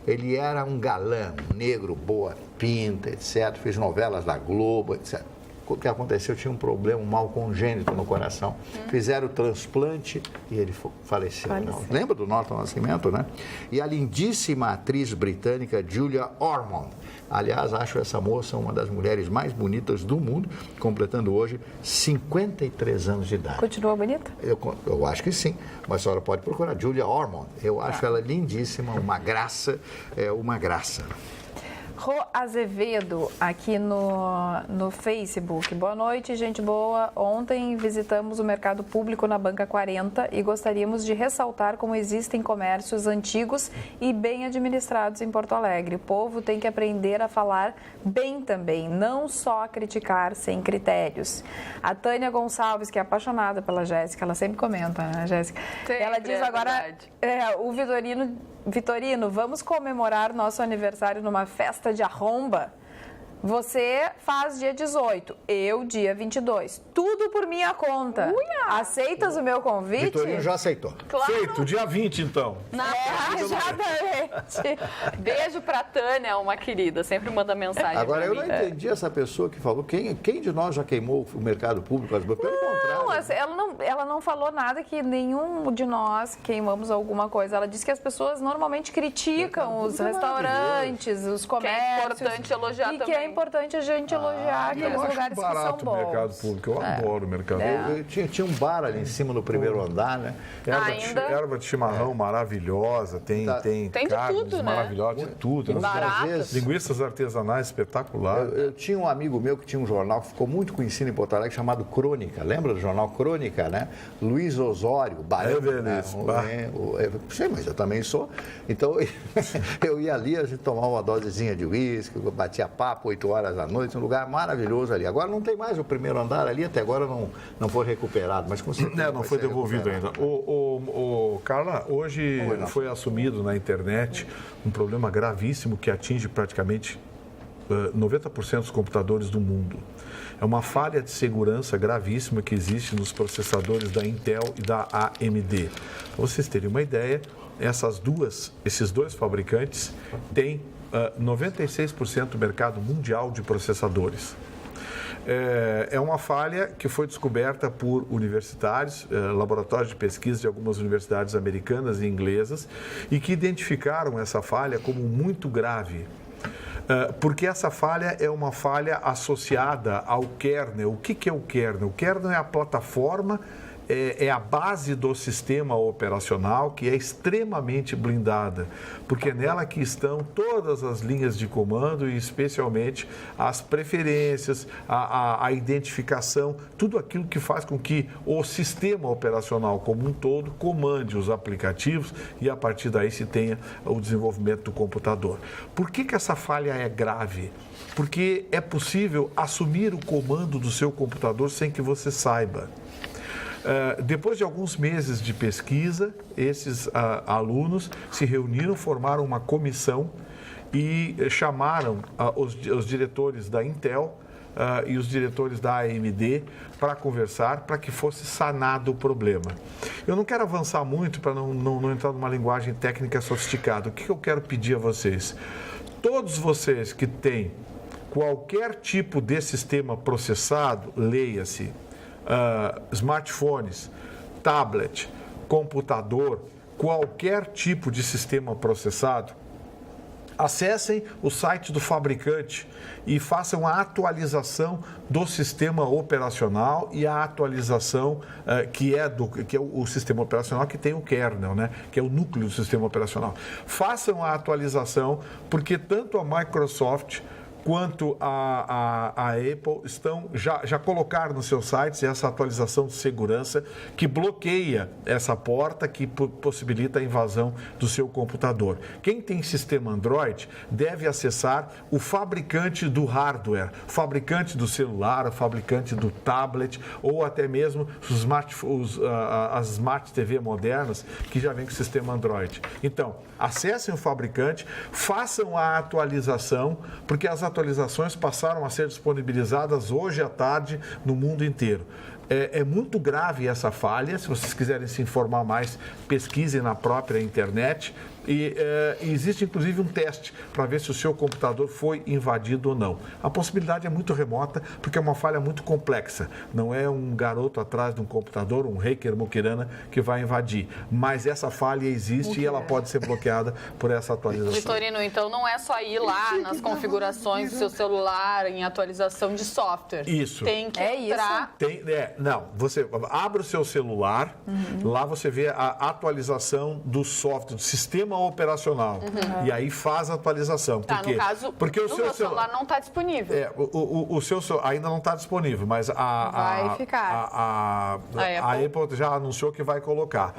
Ele era um galã, um negro, boa pinta, etc. Fez novelas da Globo, etc. O que aconteceu? Tinha um problema, um mal congênito no coração. Fizeram o transplante e ele faleceu. Lembra do Norton Nascimento, né? E a lindíssima atriz britânica Julia Ormond. Aliás, acho essa moça uma das mulheres mais bonitas do mundo, completando hoje 53 anos de idade. Continua bonita? Eu acho que sim, mas a senhora pode procurar Julia Ormond. Eu acho ela lindíssima, uma graça, uma graça. Rô Azevedo, aqui no Facebook. Boa noite, gente boa. Ontem visitamos o mercado público na Banca 40 e gostaríamos de ressaltar como existem comércios antigos e bem administrados em Porto Alegre. O povo tem que aprender a falar bem também, não só criticar sem critérios. A Tânia Gonçalves, que é apaixonada pela Jéssica, ela sempre comenta, né, Jéssica? Sempre, ela diz agora, o Vitorino, vamos comemorar nosso aniversário numa festa de arromba? Você faz dia 18, eu dia 22. Tudo por minha conta. Uia. Aceitas o meu convite? Vitorino já aceitou. Claro. Feito, dia 20 então. Exatamente. Beijo pra Tânia, uma querida, sempre manda mensagem. Agora, eu pra não mim. entendi essa pessoa que falou. Quem de nós já queimou o mercado público? Pelo contrário. Ela não falou nada que nenhum de nós queimamos alguma coisa. Ela disse que as pessoas normalmente criticam os restaurantes, os comércios. Que é importante elogiar também. Que é importante a gente elogiar aqueles lugares que são barato o mercado bons. público. Eu adoro o mercado público. Eu tinha um bar ali em cima no primeiro andar, né? Erva de chimarrão maravilhosa, tem de carnes tudo, né? maravilhosas, de tudo. né? Baratas. Linguiças artesanais espetaculares. Eu tinha um amigo meu que tinha um jornal que ficou muito conhecido em Porto Alegre, chamado Crônica. Lembra do jornal Crônica, né? Luiz Osório, baiano. Sei, mas eu também sou. Então, eu ia ali, a gente tomava uma dosezinha de uísque, batia papo 8 horas da noite, um lugar maravilhoso ali. Agora não tem mais o primeiro andar ali, até agora não foi recuperado, mas com certeza não foi devolvido ainda. Carla, hoje foi assumido na internet um problema gravíssimo que atinge praticamente 90% dos computadores do mundo. É uma falha de segurança gravíssima que existe nos processadores da Intel e da AMD. Para vocês terem uma ideia, esses dois fabricantes têm 96% do mercado mundial de processadores. É uma falha que foi descoberta por universitários, laboratórios de pesquisa de algumas universidades americanas e inglesas, e que identificaram essa falha como muito grave. Porque essa falha é uma falha associada ao kernel. O que é o kernel? O kernel é a plataforma é a base do sistema operacional, que é extremamente blindada, porque é nela que estão todas as linhas de comando e especialmente as preferências, a identificação, tudo aquilo que faz com que o sistema operacional como um todo comande os aplicativos e a partir daí se tenha o desenvolvimento do computador. Por que essa falha é grave? Porque é possível assumir o comando do seu computador sem que você saiba. Depois de alguns meses de pesquisa, esses alunos se reuniram, formaram uma comissão e chamaram os diretores da Intel e os diretores da AMD para conversar, para que fosse sanado o problema. Eu não quero avançar muito para não entrar numa linguagem técnica sofisticada. O que eu quero pedir a vocês? Todos vocês que têm qualquer tipo de sistema processado, leia-se, smartphones, tablet, computador, qualquer tipo de sistema processado, acessem o site do fabricante e façam a atualização do sistema operacional e a atualização que é o sistema operacional que tem o kernel, né? Que é o núcleo do sistema operacional. Façam a atualização, porque tanto a Microsoft quanto a Apple já colocaram nos seus sites essa atualização de segurança que bloqueia essa porta que possibilita a invasão do seu computador. Quem tem sistema Android deve acessar o fabricante do hardware, o fabricante do celular, o fabricante do tablet ou até mesmo as Smart TV modernas que já vem com o sistema Android. Então, acessem o fabricante, façam a atualização, porque as atualizações passaram a ser disponibilizadas hoje à tarde no mundo inteiro. É muito grave essa falha. Se vocês quiserem se informar mais, pesquisem na própria internet. E existe inclusive um teste para ver se o seu computador foi invadido ou não. A possibilidade é muito remota porque é uma falha muito complexa. Não é um garoto atrás de um computador, um hacker muquirana que vai invadir. Mas essa falha existe e ela pode ser bloqueada por essa atualização. Vitorino, então não é só ir lá nas configurações do seu celular em atualização de software. Isso. Tem que entrar... Não, você abre o seu celular, lá você vê a atualização do software, do sistema operacional. E aí faz a atualização. Tá, no caso, porque o meu celular não está disponível. O seu ainda não está disponível, mas vai ficar. A Apple já anunciou que vai colocar.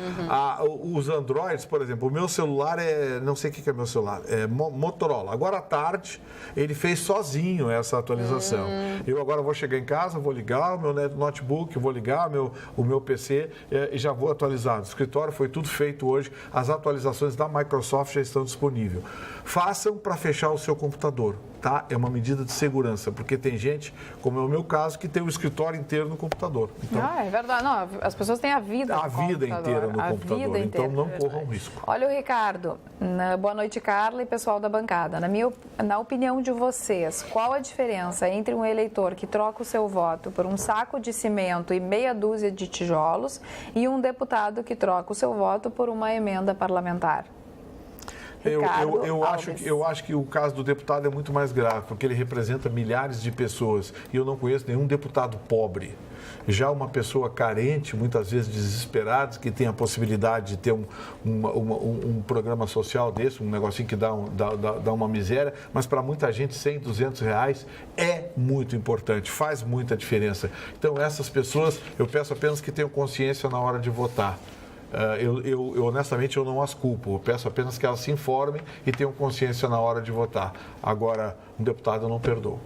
Os Androids, por exemplo, o meu celular não sei o que é meu celular, é Motorola. Agora à tarde, ele fez sozinho essa atualização. Eu agora vou chegar em casa, vou ligar o meu notebook, vou ligar o meu PC e já vou atualizar. No escritório foi tudo feito hoje, as atualizações da Microsoft já estão disponíveis. Façam para fechar o seu computador, tá? É uma medida de segurança, porque tem gente, como é o meu caso, que tem o escritório inteiro no computador. Então, é verdade. Não, as pessoas têm a vida inteira no computador, então não corram risco. Olha o Ricardo. Boa noite, Carla e pessoal da bancada. Na opinião de vocês, qual a diferença entre um eleitor que troca o seu voto por um saco de cimento e meia dúzia de tijolos e um deputado que troca o seu voto por uma emenda parlamentar? Eu acho que o caso do deputado é muito mais grave, porque ele representa milhares de pessoas e eu não conheço nenhum deputado pobre. Já uma pessoa carente, muitas vezes desesperada, que tem a possibilidade de ter um programa social desse, um negocinho que dá uma miséria, mas para muita gente 100, 200 reais é muito importante, faz muita diferença. Então essas pessoas, eu peço apenas que tenham consciência na hora de votar. Honestamente, eu não as culpo. Eu peço apenas que elas se informem e tenham consciência na hora de votar. Agora, um deputado eu não perdoo.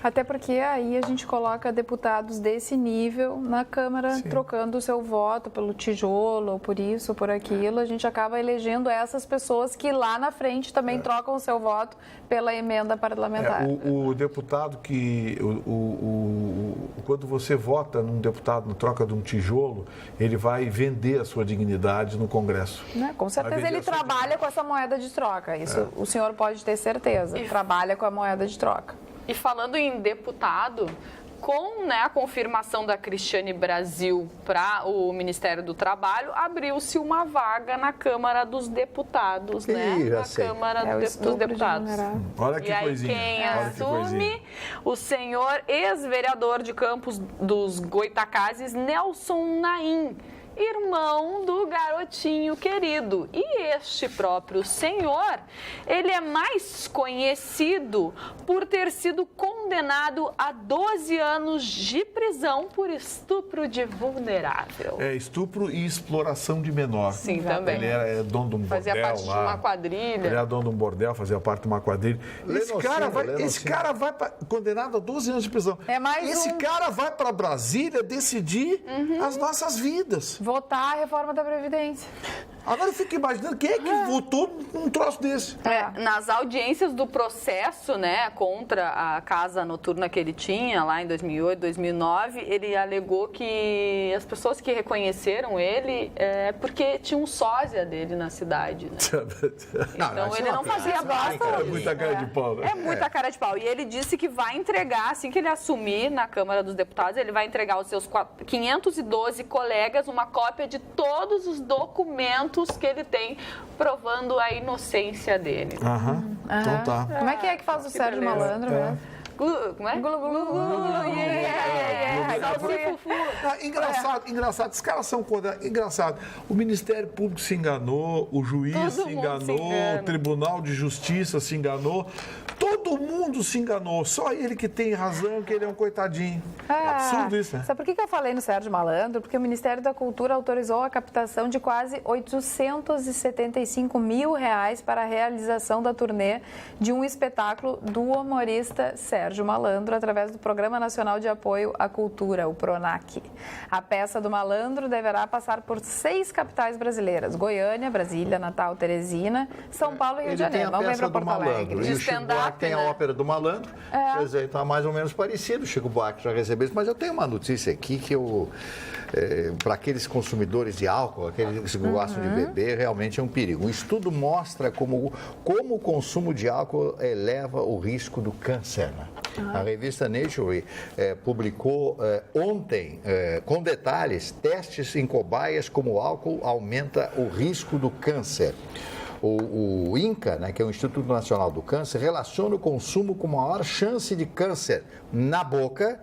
Até porque aí a gente coloca deputados desse nível na Câmara, sim, trocando o seu voto pelo tijolo, ou por isso, ou por aquilo. A gente acaba elegendo essas pessoas que lá na frente também trocam o seu voto pela emenda parlamentar. O deputado que... quando você vota num deputado na troca de um tijolo, ele vai vender a sua dignidade no Congresso. Com certeza ele trabalha com essa moeda de troca. Isso o senhor pode ter certeza. Trabalha com a moeda de troca. E falando em deputado, com, né, a confirmação da Cristiane Brasil para o Ministério do Trabalho, abriu-se uma vaga na Câmara dos Deputados, né? Na Câmara dos Deputados. Olha que e aí coisinha. quem Olha que assume? coisinha. O senhor ex-vereador de Campos dos Goitacazes, Nelson Naim, irmão do garotinho querido. E este próprio senhor, ele é mais conhecido por ter sido condenado a 12 anos de prisão por estupro de vulnerável. Estupro e exploração de menor. Sim, também. Ele era dono de um bordel Fazia parte lá. de uma quadrilha. Ele era dono de um bordel, fazia parte de uma quadrilha. Esse cara vai condenado a 12 anos de prisão. Esse cara vai para Brasília decidir as nossas vidas. Votar a reforma da Previdência. Agora eu fico imaginando quem é que votou num troço desse. Nas audiências do processo, né, contra a casa noturna que ele tinha lá em 2008, 2009, ele alegou que as pessoas que reconheceram ele porque tinha um sósia dele na cidade, né? Então ele não fazia bosta. É muita cara de pau, né? É muita cara de pau. E ele disse que vai entregar, assim que ele assumir na Câmara dos Deputados, ele vai entregar aos seus 512 colegas uma cópia de todos os documentos que ele tem provando a inocência dele. Então tá. Como é que faz o Sérgio Malandro, né? Como é? Engraçado, esses caras são contra. Engraçado, o Ministério Público se enganou, o juiz se enganou, o Tribunal de Justiça se enganou, todo mundo se enganou, só ele que tem razão, que ele é um coitadinho. Absurdo isso, né? Sabe por que eu falei no Sérgio Malandro? Porque o Ministério da Cultura autorizou a captação de quase 875 mil reais para a realização da turnê de um espetáculo do humorista Sérgio Malandro, através do Programa Nacional de Apoio à Cultura, o PRONAC. A peça do Malandro deverá passar por 6 capitais brasileiras: Goiânia, Brasília, Natal, Teresina, São Paulo e Rio de Janeiro. Não vem para Porto Alegre. E o Chico Buarque tem a ópera do Malandro. Quer dizer, está mais ou menos parecido. O Chico Buarque já recebeu isso. Mas eu tenho uma notícia aqui que para aqueles consumidores de álcool, aqueles que gostam de beber, realmente é um perigo. Um estudo mostra como o consumo de álcool eleva o risco do câncer. A revista Nature publicou ontem, com detalhes, testes em cobaias como o álcool aumenta o risco do câncer. O INCA, né, que é o Instituto Nacional do Câncer, relaciona o consumo com maior chance de câncer na boca,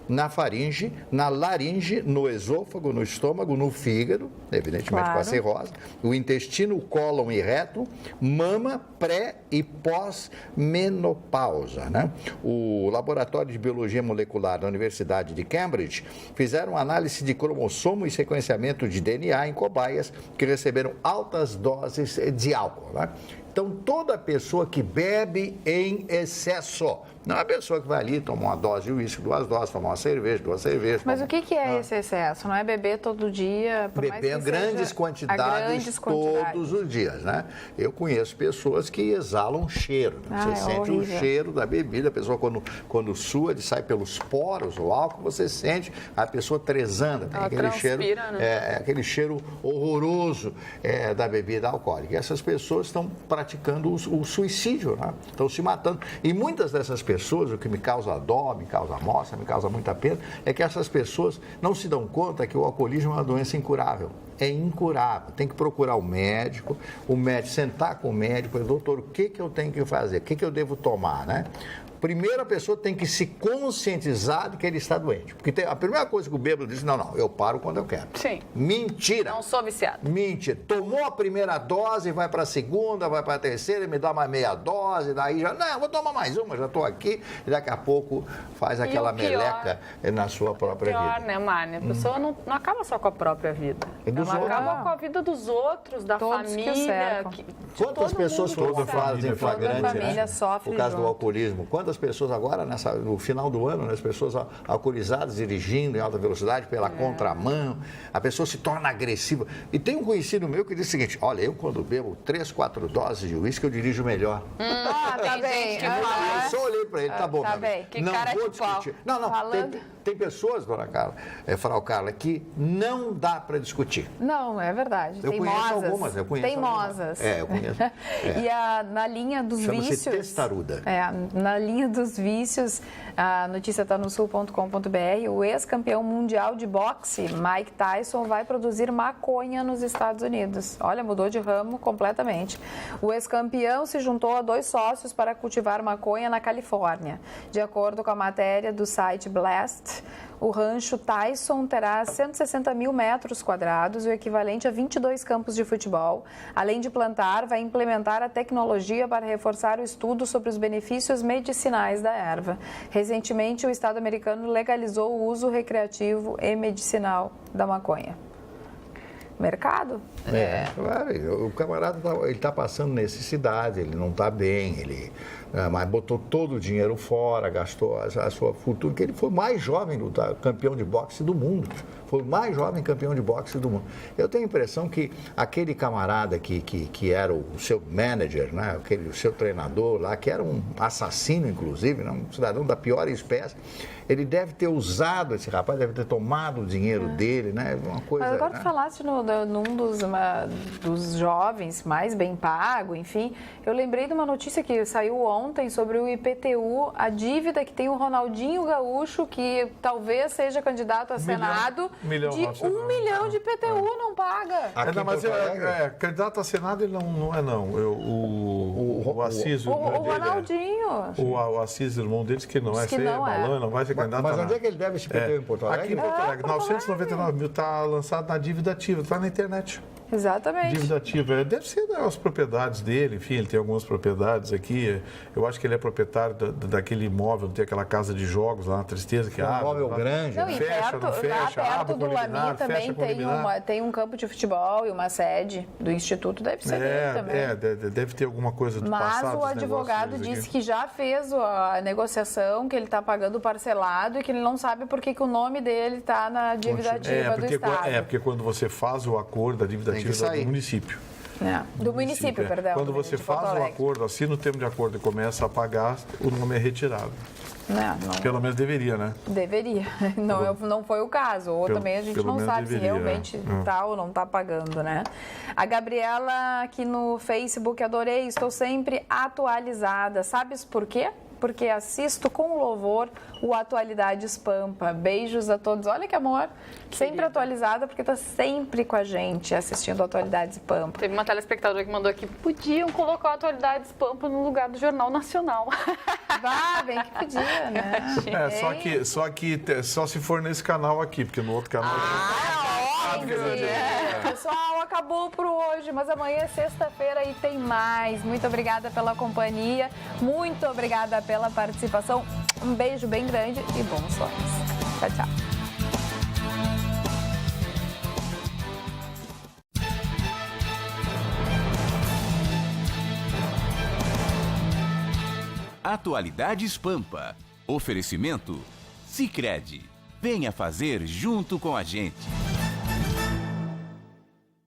na faringe, na laringe, no esôfago, no estômago, no fígado, evidentemente com a cirrose, o intestino, o cólon e reto, mama, pré e pós-menopausa, né? O Laboratório de Biologia Molecular da Universidade de Cambridge fizeram análise de cromossomo e sequenciamento de DNA em cobaias que receberam altas doses de álcool, né? Então, toda pessoa que bebe em excesso, não é a pessoa que vai ali, toma uma dose de uísque, 2 doses, tomar uma cerveja, 2 cervejas. Mas o que é esse excesso? Não é beber todo dia? Beber grandes quantidades todos os dias, né? Eu conheço pessoas que exalam cheiro. Né? Você sente horrível. O cheiro da bebida, a pessoa quando sua, ele sai pelos poros, o álcool, você sente a pessoa tresando. Tem aquele cheiro, né? Aquele cheiro horroroso da bebida alcoólica. E essas pessoas estão praticando o suicídio, né? Estão se matando. E muitas dessas pessoas, o que me causa dó, me causa mostra, me causa muita pena, é que essas pessoas não se dão conta que o alcoolismo é uma doença incurável. É incurável. Tem que procurar o médico sentar com o médico, doutor, o que eu tenho que fazer? O que eu devo tomar, né? Primeiro, a pessoa tem que se conscientizar de que ele está doente. Porque a primeira coisa que o bêbado diz, não, eu paro quando eu quero. Sim. Mentira. Não sou viciado. Mentira. Tomou a primeira dose, vai para a segunda, vai para a terceira, me dá mais meia dose, daí já, não, vou tomar mais uma, já estou aqui, e daqui a pouco faz aquela meleca na sua própria vida. Pior, né, Márcia? A pessoa não acaba só com a própria vida. Ela acaba com a vida dos outros, da todos família. Quantas pessoas foram fazem flagrante, né? O caso do alcoolismo. Quantas pessoas agora, no final do ano, as pessoas alcoolizadas dirigindo em alta velocidade pela contramão, a pessoa se torna agressiva. E tem um conhecido meu que diz o seguinte, olha, eu quando bebo 3, 4 doses de uísque, eu dirijo melhor. Tá bem. Eu sou olhei para ele, tá bom, tá meu amigo, bem. Que não cara vou de pau. discutir. Não, Falando- tem pessoas, dona Carla, Frau Carla, que não dá para discutir. Não, é verdade. Eu conheço Teimosas. algumas, eu conheço Teimosas. algumas. Eu conheço. E na linha dos Chama-se vícios... testaruda. Na linha dos vícios, a notícia está no sul.com.br, o ex-campeão mundial de boxe, Mike Tyson, vai produzir maconha nos Estados Unidos. Olha, mudou de ramo completamente. O ex-campeão se juntou a 2 sócios para cultivar maconha na Califórnia. De acordo com a matéria do site Blast, o rancho Tyson terá 160 mil metros quadrados, o equivalente a 22 campos de futebol. Além de plantar, vai implementar a tecnologia para reforçar o estudo sobre os benefícios medicinais da erva. Recentemente, o Estado americano legalizou o uso recreativo e medicinal da maconha. Mercado? Claro, o camarada está passando necessidade, ele não está bem, mas botou todo o dinheiro fora, gastou a sua fortuna, que ele foi o mais jovem campeão de boxe do mundo. Foi o mais jovem campeão de boxe do mundo. Eu tenho a impressão que aquele camarada que era o seu manager, né, o seu treinador lá, que era um assassino, inclusive, né, um cidadão da pior espécie, ele deve ter usado esse rapaz, deve ter tomado o dinheiro dele, né? Uma coisa. Mas agora né? tu falaste num dos jovens mais bem pago, enfim, eu lembrei de uma notícia que saiu ontem sobre o IPTU, a dívida que tem o Ronaldinho Gaúcho, que talvez seja candidato a Senado, de 1 milhão de IPTU não paga. Aqui Não, mas em Porto Alegre? candidato a Senado ele não é, não. O Assis, o irmão O dele. Ronaldinho. O Assis, irmão deles, que não Diz é que ser não é. malandro, não vai ser candidato Mas a onde nada. é que ele deve esse IPTU em Porto Alegre? Aqui em Porto Alegre, Porto 999 mil, está lançado na dívida ativa, está na internet. Exatamente. Dívida ativa, deve ser das propriedades dele, enfim, ele tem algumas propriedades aqui. Eu acho que ele é proprietário daquele imóvel, tem aquela casa de jogos lá, na Tristeza, que Um abre. imóvel lá. grande, Não, né? e Fecha, perto, não fecha, lá abre perto com do Lami liminar, também fecha com liminar. tem um campo de futebol e uma sede do Instituto, deve ser dele também. Deve ter alguma coisa do Mas passado. o dos advogado negócios disse aqui. que já fez a negociação, que ele está pagando parcelado e que ele não sabe por que o nome dele está na dívida ativa do Estado. Porque quando você faz o acordo da dívida Tem que ativa sair. do município. Do município, é. perdão. Quando você de Porto faz o Alegre. acordo, assina o termo de acordo e começa a pagar, o nome é retirado. Não Pelo menos deveria, né? deveria. Não foi o caso. Ou Pelo- também a gente pelo não menos sabe deveria, se realmente é. está ou não está pagando, né? A Gabriela aqui no Facebook, adorei, estou sempre atualizada. Sabes por quê? Porque assisto com louvor o Atualidades Pampa. Beijos a todos. Olha que amor. Sempre atualizada, porque está sempre com a gente assistindo Atualidades Pampa. Teve uma telespectadora que mandou aqui, podiam colocar o Atualidades Pampa no lugar do Jornal Nacional. Vá, bem que podia, né? Só se for nesse canal aqui, porque no outro canal... Pessoal, acabou por hoje, mas amanhã é sexta-feira e tem mais. Muito obrigada pela companhia, muito obrigada pela participação. Um beijo bem grande e bons sonhos. Tchau, tchau. Atualidades Pampa. Oferecimento Sicredi. Venha fazer junto com a gente.